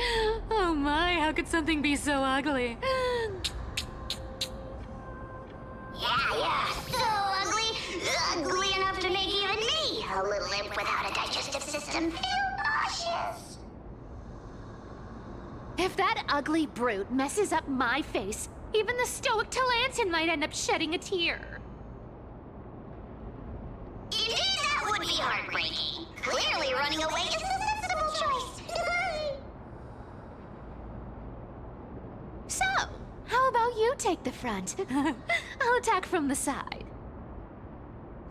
Oh my, how could something be so ugly? Yeah, so ugly. Ugly enough to make even me, a little imp without a digestive system, feel nauseous. If that ugly brute messes up my face, even the stoic Talantin might end up shedding a tear. Indeed, that would be heartbreaking. Clearly, running away is the sensible choice. So, how about you take the front? I'll attack from the side.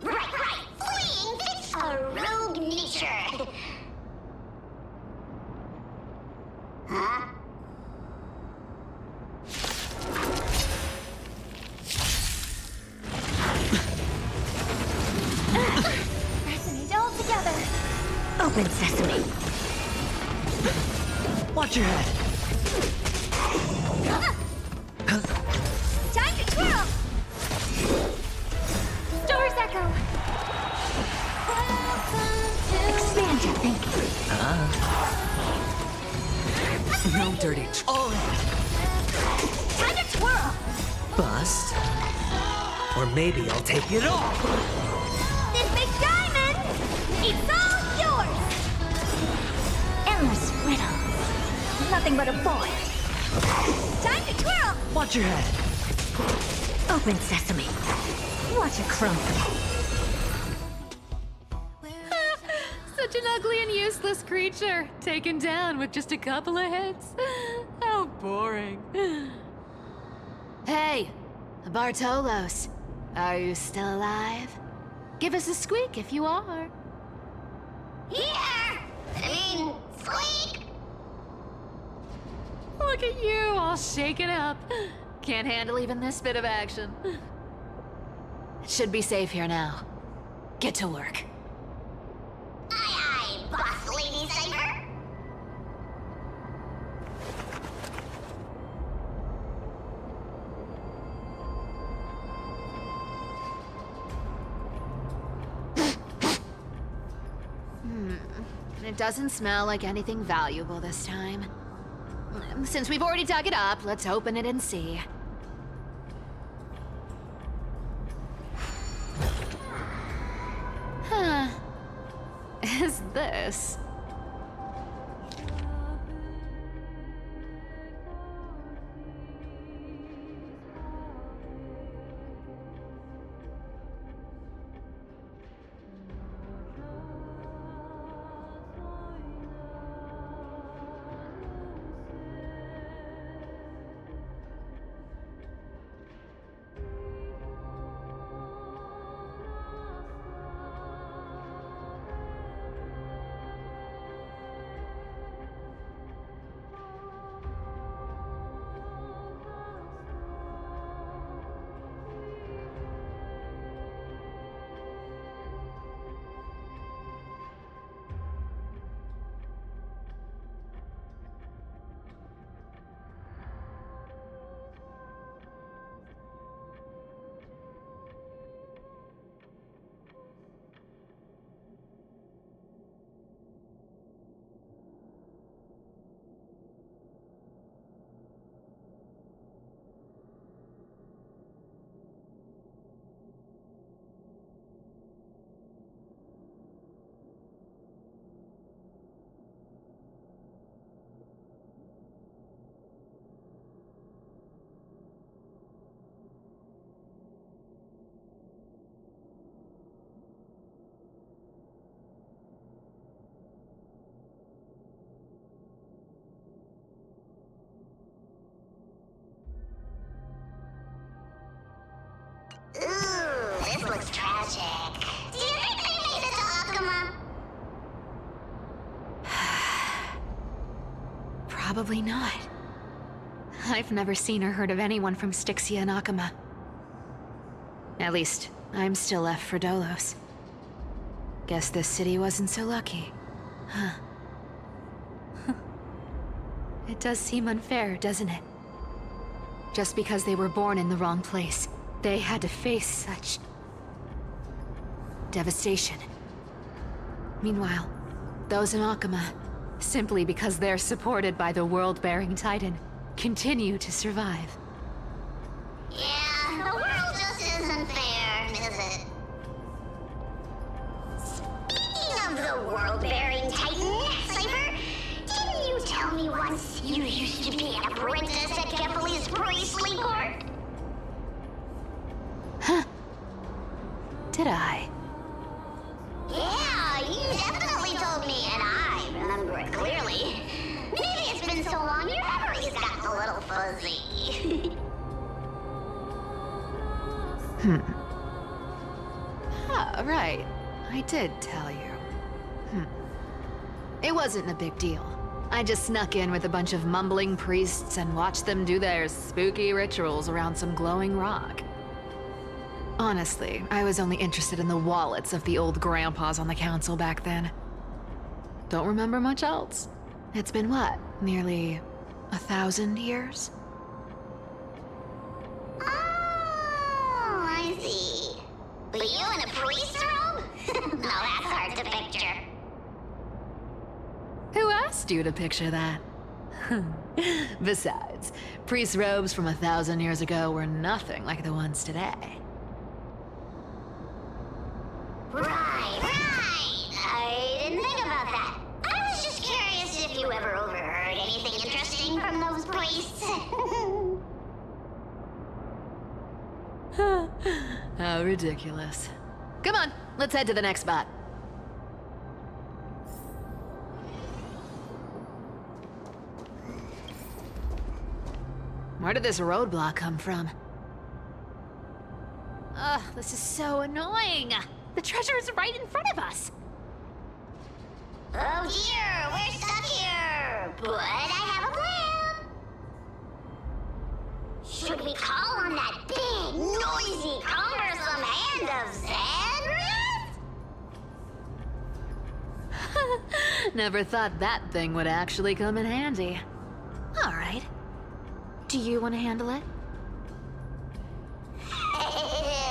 Right. Fleeing fits a rogue nature. Huh? Resonate all together. Open sesame. Watch your head. Time to twirl! Star's Echo! Expand your thinking. No dirty. Oh, Time to twirl! bust. Or maybe I'll take it all. This big diamond! It's all yours! Endless riddle. Nothing but a boy. Time to twirl! Watch your head. Open sesame. Watch it crumble. Such an ugly and useless creature, taken down with just a couple of hits. How boring. Hey, Bartolos, are you still alive? Give us a squeak if you are. Here! Squeak! Look at you, all shaken up. Can't handle even this bit of action. It should be safe here now. Get to work. Aye, boss lady Cipher. It doesn't smell like anything valuable this time. Since we've already dug it up, let's open it and see. Huh. Is this? Ooh, this looks tragic. Do you think they made it to Akuma? Probably not. I've never seen or heard of anyone from Styxia and Akuma. At least, I'm still left for Dolos. Guess this city wasn't so lucky. Huh. It does seem unfair, doesn't it? Just because they were born in the wrong place, they had to face such devastation. Meanwhile, those in Akama, simply because they're supported by the world-bearing Titan, continue to survive. Yeah, the world just isn't fair, is it? Speaking of the world-bearing Titan, Cipher, didn't you tell me once you used to be an apprentice at Kephal's priestly court? Huh. Did I? Yeah, you definitely told me, and I remember it clearly. Maybe it's been so long your memory's gotten a little fuzzy. Ah, right. I did tell you. It wasn't a big deal. I just snuck in with a bunch of mumbling priests and watched them do their spooky rituals around some glowing rock. Honestly, I was only interested in the wallets of the old grandpas on the council back then. Don't remember much else. It's been what, nearly 1,000 years? Oh, I see. But you in a priest's robe? No, that's hard to picture. Who asked you to picture that? Besides, priest robes from 1,000 years ago were nothing like the ones today. Right. I didn't think about that. I was just curious if you ever overheard anything interesting from those priests. How ridiculous. Come on, let's head to the next spot. Where did this roadblock come from? Ugh, this is so annoying. The treasure is right in front of us. Oh dear, we're stuck here. But I have a plan. Should we call on that big, noisy, cumbersome hand of Xandrith? Never thought that thing would actually come in handy. All right. Do you want to handle it?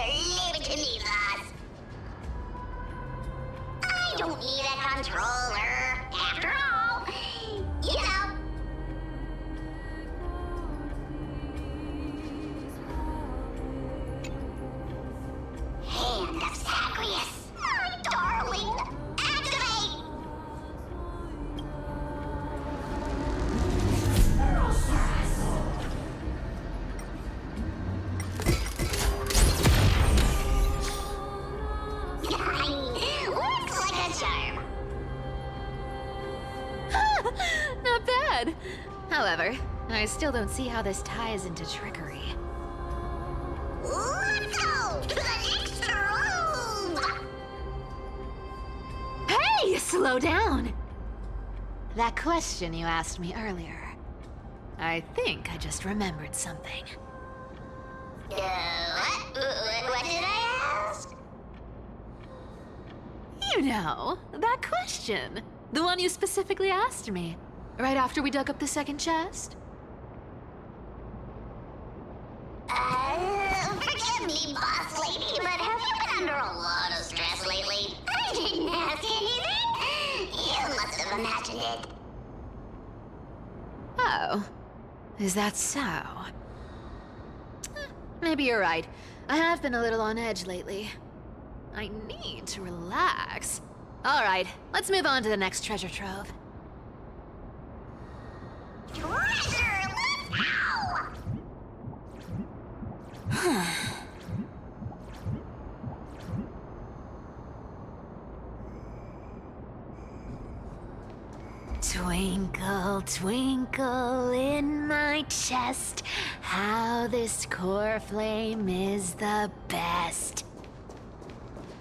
Leave it to me, boss. I don't need a controller. After all, you know. Hand of Zagreus. My darling. Activate! Looks like a charm. Not bad. However, I still don't see how this ties into trickery. Let's go to the next room. Hey, slow down! That question you asked me earlier. I think I just remembered something. What did I ask? You know, that question. The one you specifically asked me. Right after we dug up the second chest. Forgive me, boss lady, but have you been under a lot of stress lately? I didn't ask anything. You must have imagined it. Oh, is that so? Maybe you're right. I have been a little on edge lately. I need to relax. All right, let's move on to the next treasure trove. Treasure, let's go! Twinkle, twinkle in my chest, how this core flame is the best.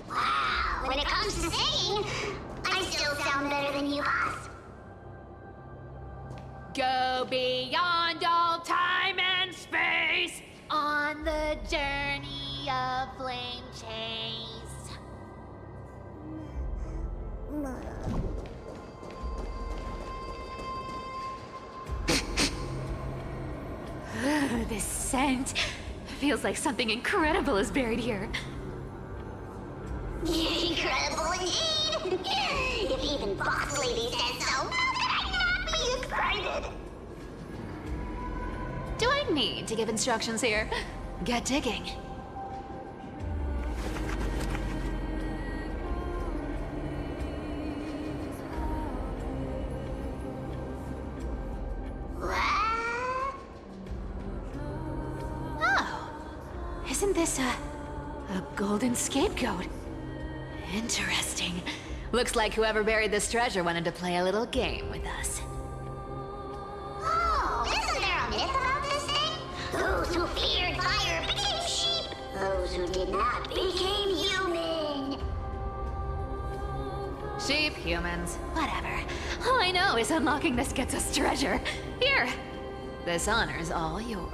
Wow, when it comes to singing, I still sound better than you, boss. Go beyond all time and space On the journey of flame chase. this scent. Feels like something incredible is buried here. Incredible indeed! If even Boss Lady says so, how could I not be excited? Do I need to give instructions here? Get digging. Isn't this a golden scapegoat? Interesting. Looks like whoever buried this treasure wanted to play a little game with us. Oh, isn't there a myth about this thing? Those who feared fire became sheep. Those who did not became human. Sheep, humans, whatever. All I know is unlocking this gets us treasure. Here, this honor's all yours.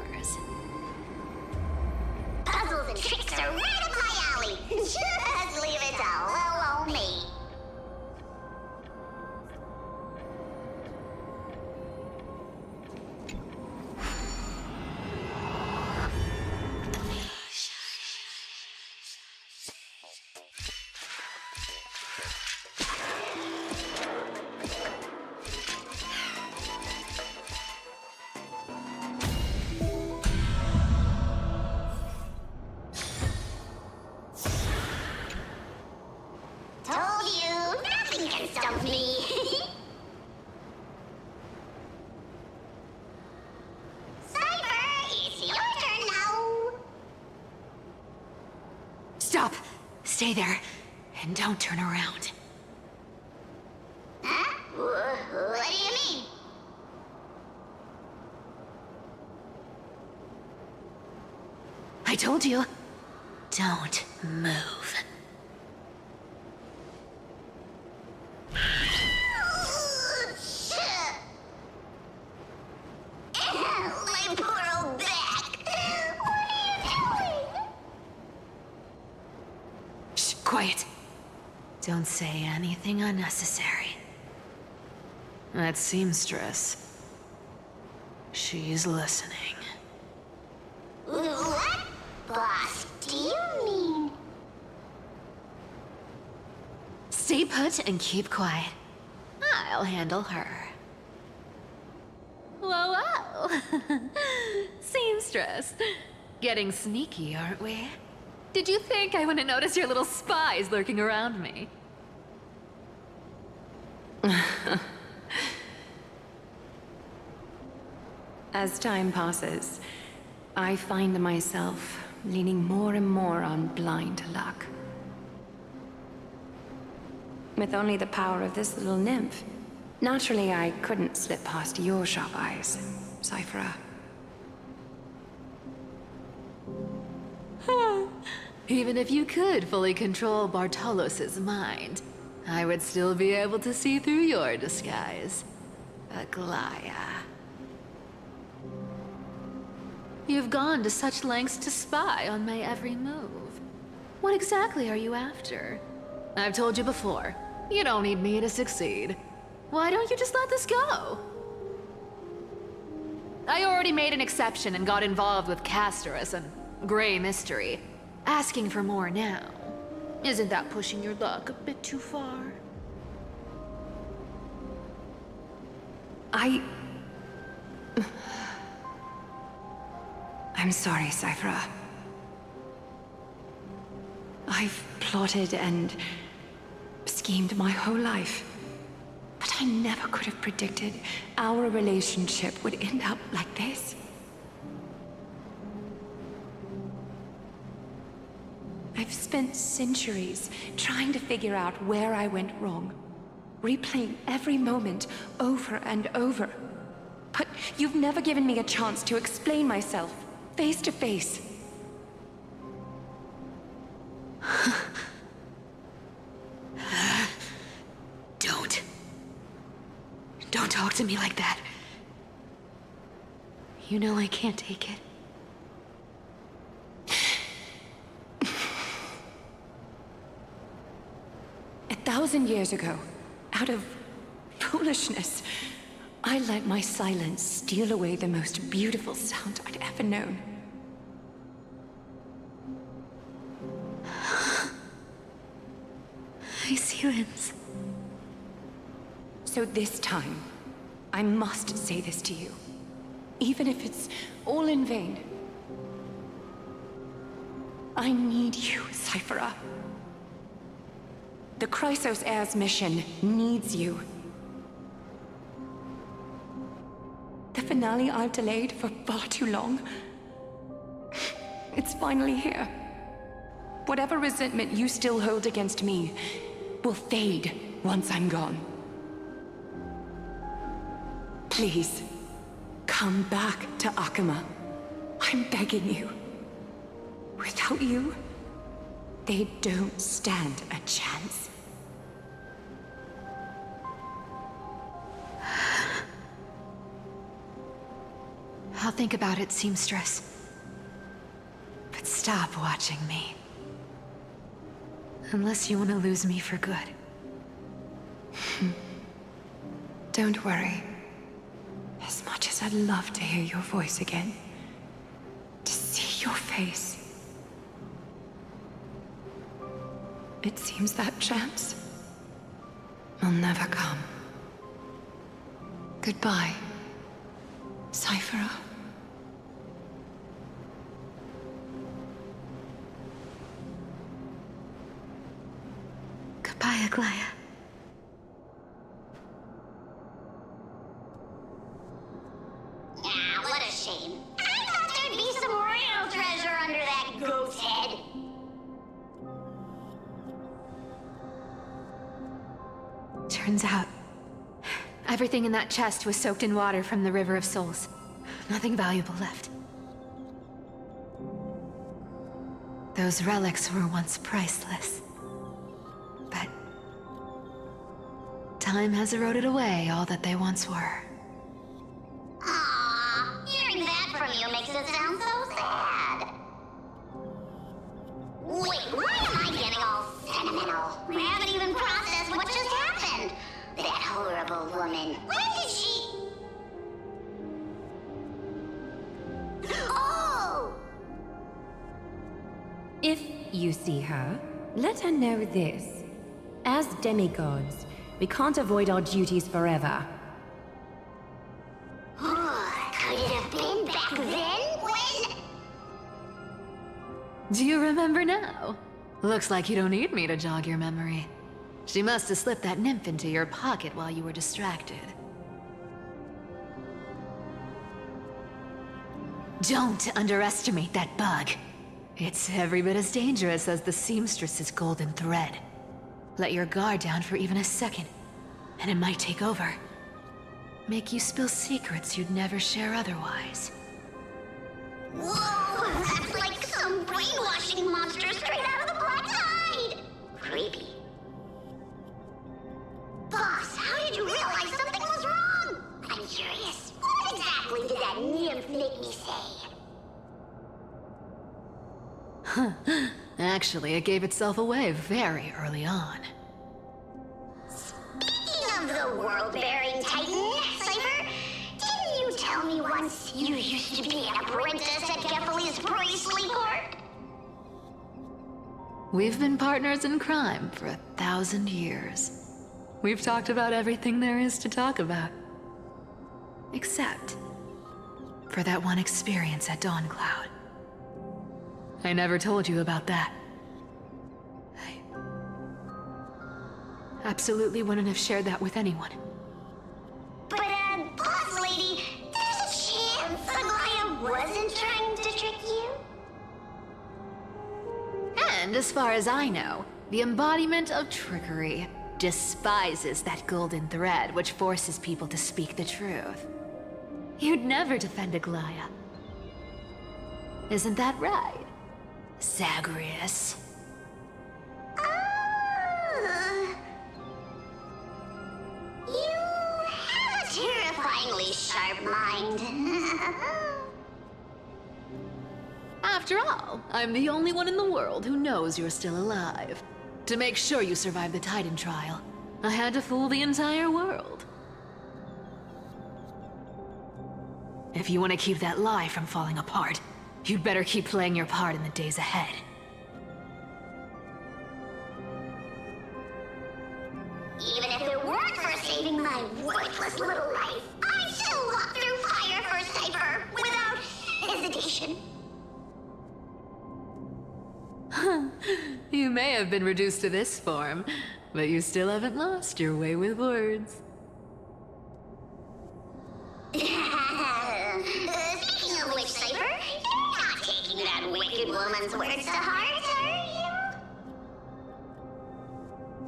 Puzzles and tricks are right up my alley. Just leave it to little old me. Told you, nothing can stop me. Cipher, it's your turn now. Stop! Stay there, and don't turn around. Huh? What do you mean? I told you, don't move. My poor old back. What are you doing? Shh, quiet. Don't say anything unnecessary. That seamstress. She's listening. What? Boss, do you mean? Stay put and keep quiet. I'll handle her. Whoa, whoa! Seamstress. Getting sneaky, aren't we? Did you think I wouldn't notice your little spies lurking around me? As time passes, I find myself leaning more and more on blind luck. With only the power of this little nymph, naturally I couldn't slip past your sharp eyes, Cipher. Even if you could fully control Bartolos's mind, I would still be able to see through your disguise, Aglaea. You've gone to such lengths to spy on my every move. What exactly are you after? I've told you before, you don't need me to succeed. Why don't you just let this go? I already made an exception and got involved with Castorus and Grey Mystery. Asking for more now. Isn't that pushing your luck a bit too far? I'm sorry, Cipher. I've plotted and schemed my whole life. But I never could have predicted our relationship would end up like this. I've spent centuries trying to figure out where I went wrong, replaying every moment over and over. But you've never given me a chance to explain myself, face to face. Don't talk to me like that. You know I can't take it. 1,000 years ago, out of foolishness, I let my silence steal away the most beautiful sound I'd ever known. My ceilings. So this time, I must say this to you, even if it's all in vain. I need you, Cipher. The Chrysos Heirs mission needs you. The finale I've delayed for far too long. It's finally here. Whatever resentment you still hold against me will fade once I'm gone. Please, come back to Akama. I'm begging you. Without you, they don't stand a chance. I'll think about it, seamstress. But stop watching me. Unless you want to lose me for good. Don't worry. As much as I'd love to hear your voice again, to see your face, it seems that chance will never come. Goodbye, Cipher. Goodbye, Aglaea. Ah, what a shame. I thought there'd be some real treasure under that ghost head. Turns out, everything in that chest was soaked in water from the River of Souls. Nothing valuable left. Those relics were once priceless. But time has eroded away all that they once were. Aww, hearing that from you makes it sound so sad. Wait, why am I getting all sentimental? I haven't even processed what just happened. That horrible woman. When did she... Oh! If you see her, let her know this. As demigods, we can't avoid our duties forever. Could it have been back then when... Do you remember now? Looks like you don't need me to jog your memory. She must have slipped that nymph into your pocket while you were distracted. Don't underestimate that bug. It's every bit as dangerous as the seamstress's golden thread. Let your guard down for even a second, and it might take over. Make you spill secrets you'd never share otherwise. Whoa, that's like some brainwashing monster straight out of the Black Tide! Creepy. Boss, how did you realize something was wrong? I'm curious. What exactly did that nymph make me say? Actually, it gave itself away very early on. Speaking of the world-bearing titan, Cipher, didn't you tell me once you used to be an apprentice at Kefali's priestly court? We've been partners in crime for 1,000 years. We've talked about everything there is to talk about. Except for that one experience at Dawncloud. I never told you about that. I absolutely wouldn't have shared that with anyone. But, boss lady, there's a chance Aglaea wasn't trying to trick you? And as far as I know, the embodiment of trickery despises that golden thread which forces people to speak the truth. You'd never defend Aglaea. Isn't that right, Zagreus? You have a terrifyingly sharp mind. After all, I'm the only one in the world who knows you're still alive. To make sure you survive the Titan trial, I had to fool the entire world. If you want to keep that lie from falling apart, you'd better keep playing your part in the days ahead. Even if it weren't for saving my worthless little life, I'd still walk through fire for Cipher without hesitation. You may have been reduced to this form, but you still haven't lost your way with words. Speaking of which, Cipher, you're not taking that wicked woman's words to heart, are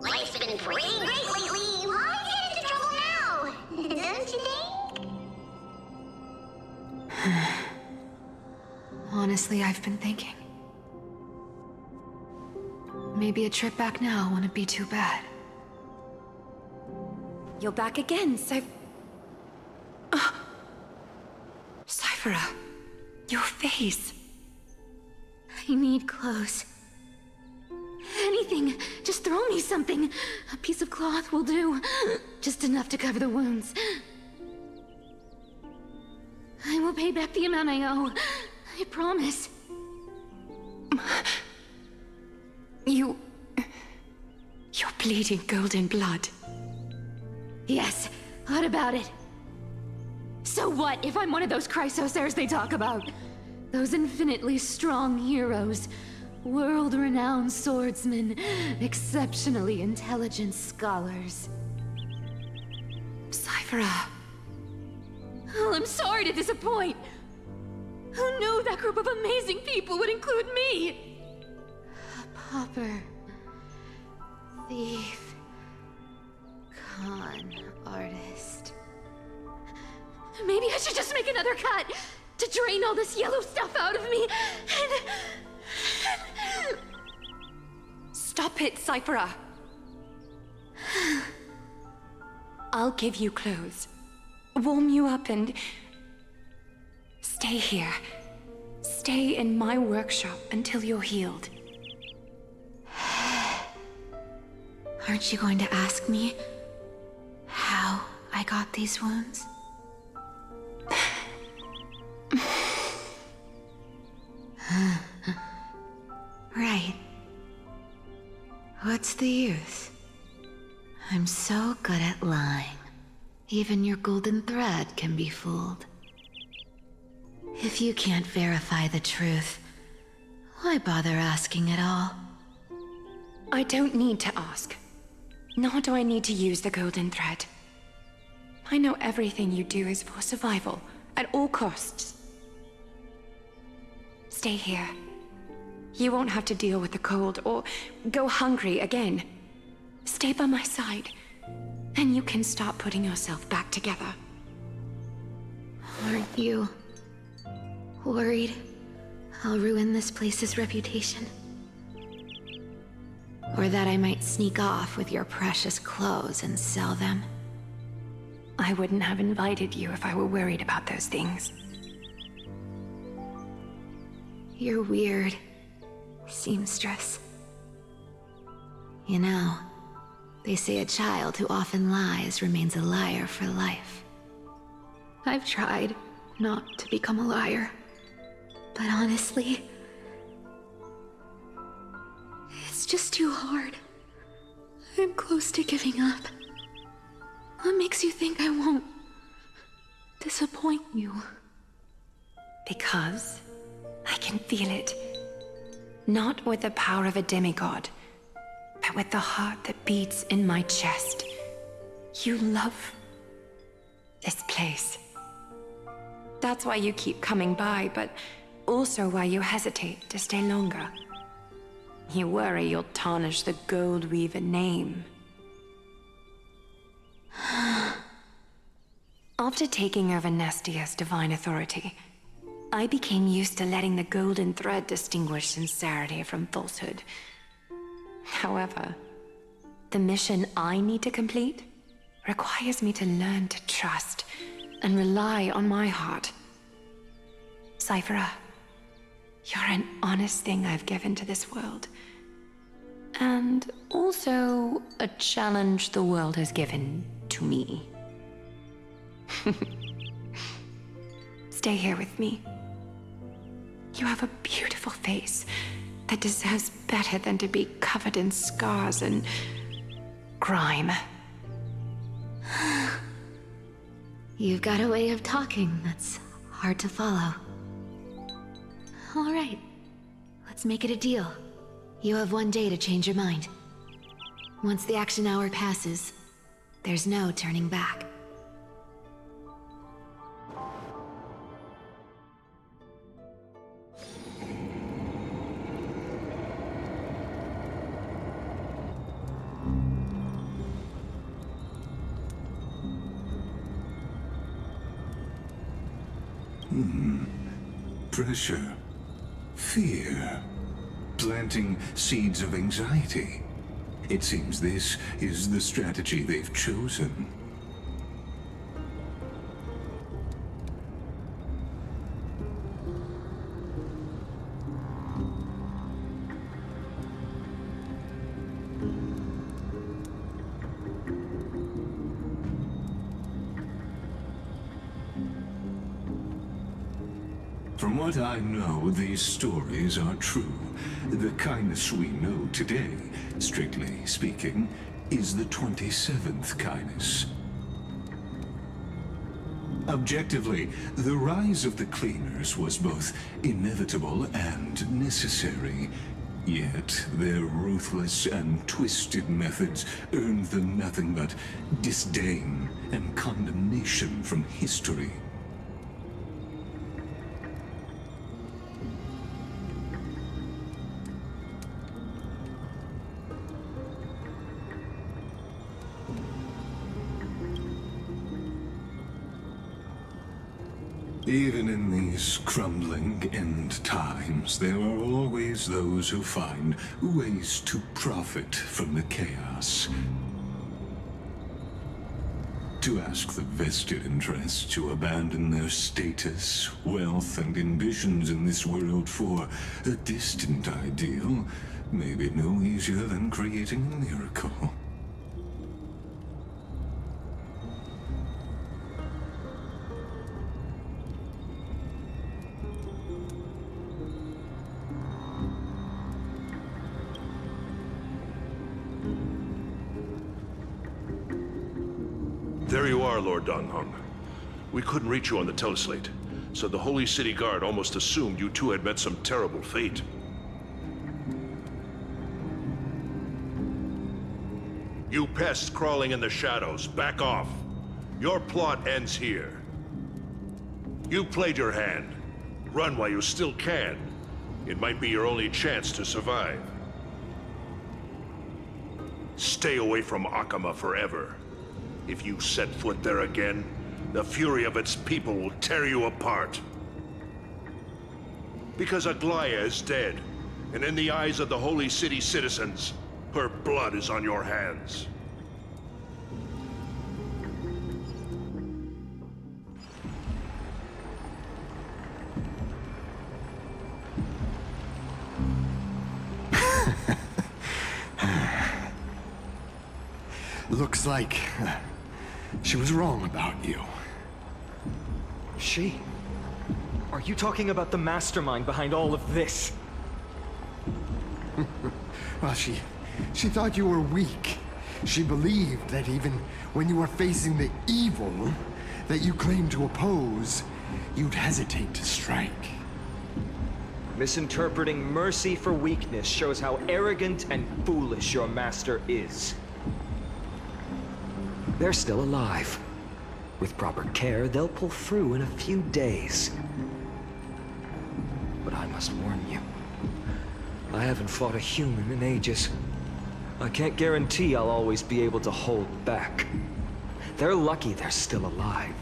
you? Life's been pretty great lately. Why get into trouble now? Don't you think? Honestly, I've been thinking. Maybe a trip back now wouldn't be too bad. You're back again, Cyphera, your face. I need clothes. Anything. Just throw me something. A piece of cloth will do. Just enough to cover the wounds. I will pay back the amount I owe. I promise. You're bleeding golden blood. Yes, what about it? So what if I'm one of those Chrysos heirs they talk about? Those infinitely strong heroes, world-renowned swordsmen, exceptionally intelligent scholars. Cyphera. Oh, I'm sorry to disappoint. Who knew that group of amazing people would include me? A pauper, thief, con artist. Maybe I should just make another cut to drain all this yellow stuff out of me and... Stop it, Cyphera. I'll give you clothes, warm you up, and stay here. Stay in my workshop until you're healed. Aren't you going to ask me how I got these wounds? Right. What's the use? I'm so good at lying. Even your golden thread can be fooled. If you can't verify the truth, why bother asking at all? I don't need to ask. Nor do I need to use the golden thread. I know everything you do is for survival, at all costs. Stay here. You won't have to deal with the cold or go hungry again. Stay by my side, and you can start putting yourself back together. Aren't you worried I'll ruin this place's reputation? Or that I might sneak off with your precious clothes and sell them? I wouldn't have invited you if I were worried about those things. You're weird, seamstress. You know, they say a child who often lies remains a liar for life. I've tried not to become a liar, but honestly, it's just too hard. I'm close to giving up. What makes you think I won't disappoint you? Because I can feel it. Not with the power of a demigod, but with the heart that beats in my chest. You love this place. That's why you keep coming by, but also why you hesitate to stay longer. You worry you'll tarnish the Gold Weaver name. After taking over Nestia's divine authority, I became used to letting the golden thread distinguish sincerity from falsehood. However, the mission I need to complete requires me to learn to trust and rely on my heart. Cyphera, you're an honest thing I've given to this world. And also a challenge the world has given to me. Stay here with me. You have a beautiful face that deserves better than to be covered in scars and grime. You've got a way of talking that's hard to follow. All right, let's make it a deal. You have 1 day to change your mind. Once the action hour passes, there's no turning back. Pressure. Fear. Planting seeds of anxiety. It seems this is the strategy they've chosen. From what I know, these stories are true. The kindness we know today, strictly speaking, is the 27th kindness. Objectively, the rise of the Cleaners was both inevitable and necessary. Yet, their ruthless and twisted methods earned them nothing but disdain and condemnation from history. Even in these crumbling end times, there are always those who find ways to profit from the chaos. To ask the vested interests to abandon their status, wealth, and ambitions in this world for a distant ideal may be no easier than creating a miracle. There you are, Lord Donghong. We couldn't reach you on the teleslate, so the Holy City Guard almost assumed you two had met some terrible fate. You pests crawling in the shadows, back off. Your plot ends here. You played your hand. Run while you still can. It might be your only chance to survive. Stay away from Akama forever. If you set foot there again, the fury of its people will tear you apart. Because Aglaea is dead, and in the eyes of the Holy City citizens, her blood is on your hands. Looks like she was wrong about you. She? Are you talking about the mastermind behind all of this? Well, she thought you were weak. She believed that even when you were facing the evil that you claimed to oppose, you'd hesitate to strike. Misinterpreting mercy for weakness shows how arrogant and foolish your master is. They're still alive. With proper care, they'll pull through in a few days. But I must warn you. I haven't fought a human in ages. I can't guarantee I'll always be able to hold back. They're lucky they're still alive.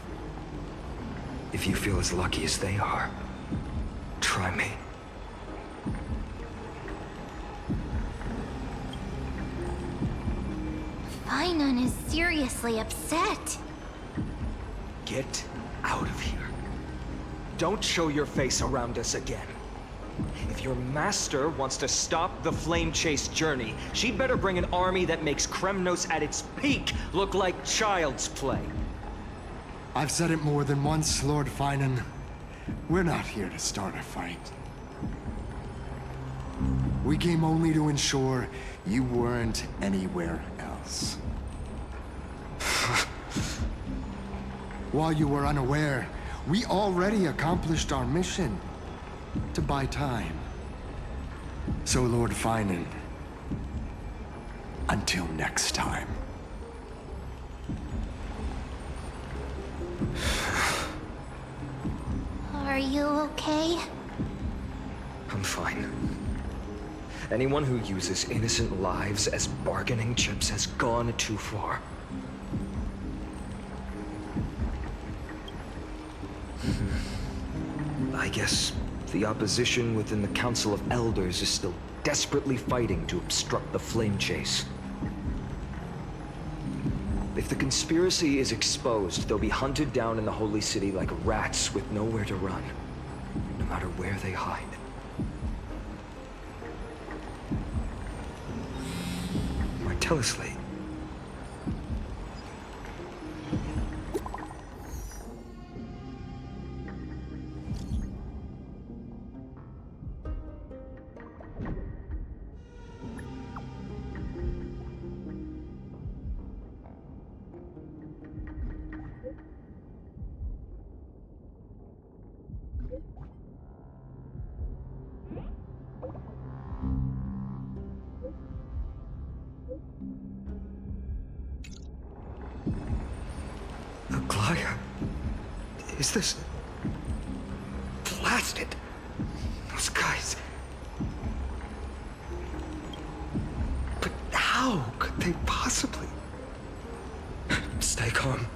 If you feel as lucky as they are, try me. Finon is seriously upset. Get out of here. Don't show your face around us again. If your master wants to stop the Flame Chase journey, she'd better bring an army that makes Kremnos at its peak look like child's play. I've said it more than once, Lord Finan. We're not here to start a fight. We came only to ensure you weren't anywhere else. While you were unaware, we already accomplished our mission to buy time. So, Lord Finan, until next time. Are you okay? I'm fine. Anyone who uses innocent lives as bargaining chips has gone too far. I guess the opposition within the Council of Elders is still desperately fighting to obstruct the flame chase. If the conspiracy is exposed, they'll be hunted down in the Holy City like rats with nowhere to run, no matter where they hide. Martellus late. Aglaea? Is this... blasted? Those guys... But how could they possibly... Stay calm.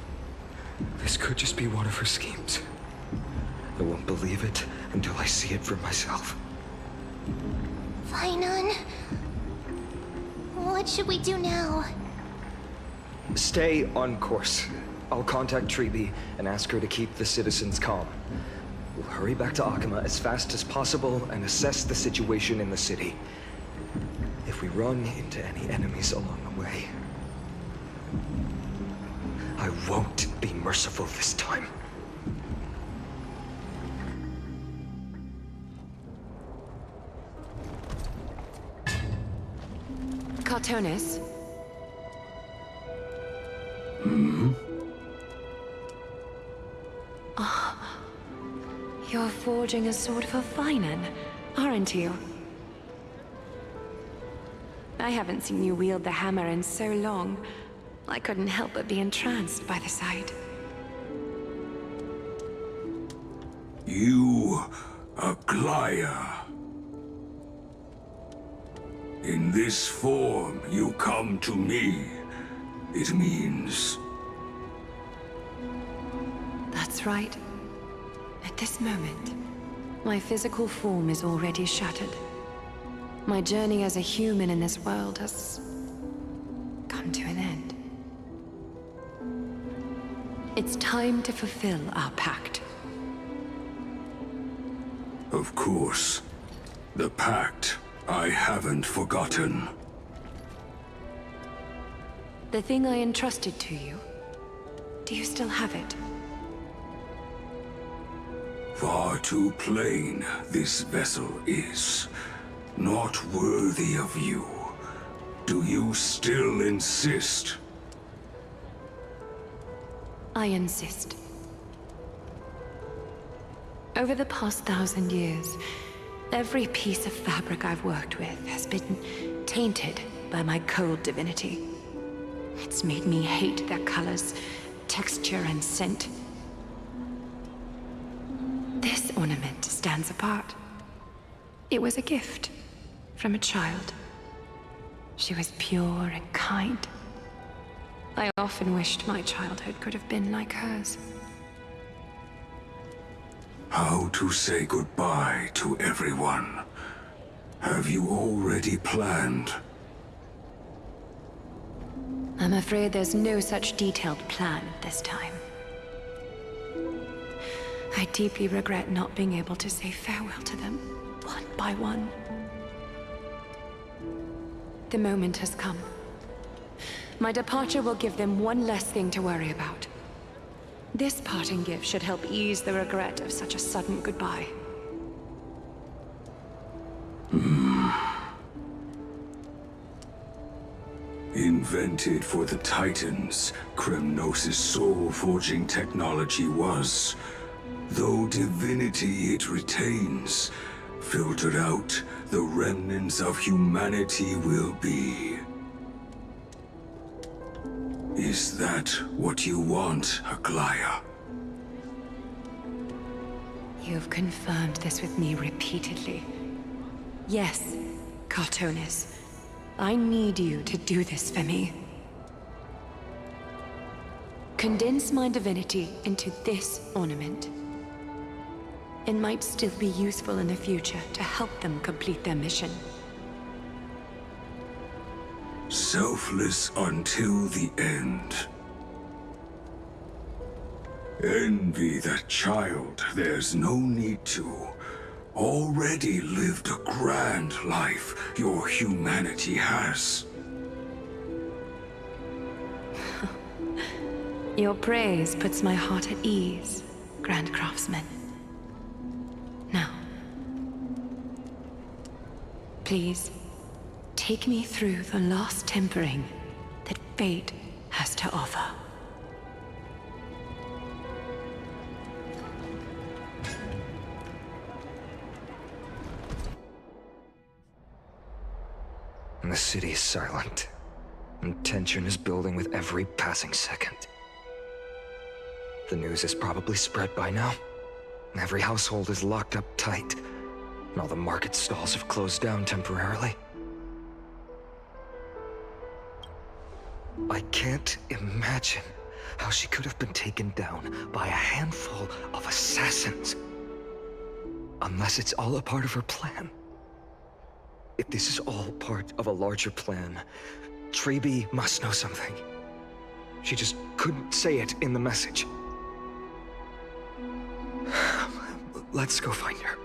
This could just be one of her schemes. I won't believe it until I see it for myself. Finan, what should we do now? Stay on course. I'll contact Treeby and ask her to keep the citizens calm. We'll hurry back to Akama as fast as possible and assess the situation in the city. If we run into any enemies along the way, I won't be merciful this time. Cartonis? You're forging a sword for Finan, aren't you? I haven't seen you wield the hammer in so long. I couldn't help but be entranced by the sight. You, Aglaea. In this form, you come to me. It means... That's right. At this moment, my physical form is already shattered. My journey as a human in this world has come to an end. It's time to fulfill our pact. Of course. The pact I haven't forgotten. The thing I entrusted to you, do you still have it? Far too plain this vessel is. Not worthy of you. Do you still insist? I insist. Over the past 1,000 years, every piece of fabric I've worked with has been tainted by my cold divinity. It's made me hate their colors, texture, and scent. This ornament stands apart. It was a gift from a child. She was pure and kind. I often wished my childhood could have been like hers. How to say goodbye to everyone? Have you already planned? I'm afraid there's no such detailed plan at this time. I deeply regret not being able to say farewell to them, one by one. The moment has come. My departure will give them one less thing to worry about. This parting gift should help ease the regret of such a sudden goodbye. Invented for the Titans, Kremnos' soul-forging technology was, though divinity it retains, filtered out, the remnants of humanity will be. Is that what you want, Aglaea? You've confirmed this with me repeatedly. Yes, Cartonis. I need you to do this for me. Condense my divinity into this ornament. It might still be useful in the future to help them complete their mission. Selfless until the end. Envy that child, there's no need to. Already lived a grand life your humanity has. Your praise puts my heart at ease, Grand Craftsman. Now, please, take me through the last tempering that fate has to offer. The city is silent, and tension is building with every passing second. The news is probably spread by now. Every household is locked up tight, and all the market stalls have closed down temporarily. I can't imagine how she could have been taken down by a handful of assassins. Unless it's all a part of her plan. If this is all part of a larger plan, Trailblaze must know something. She just couldn't say it in the message. Let's go find her.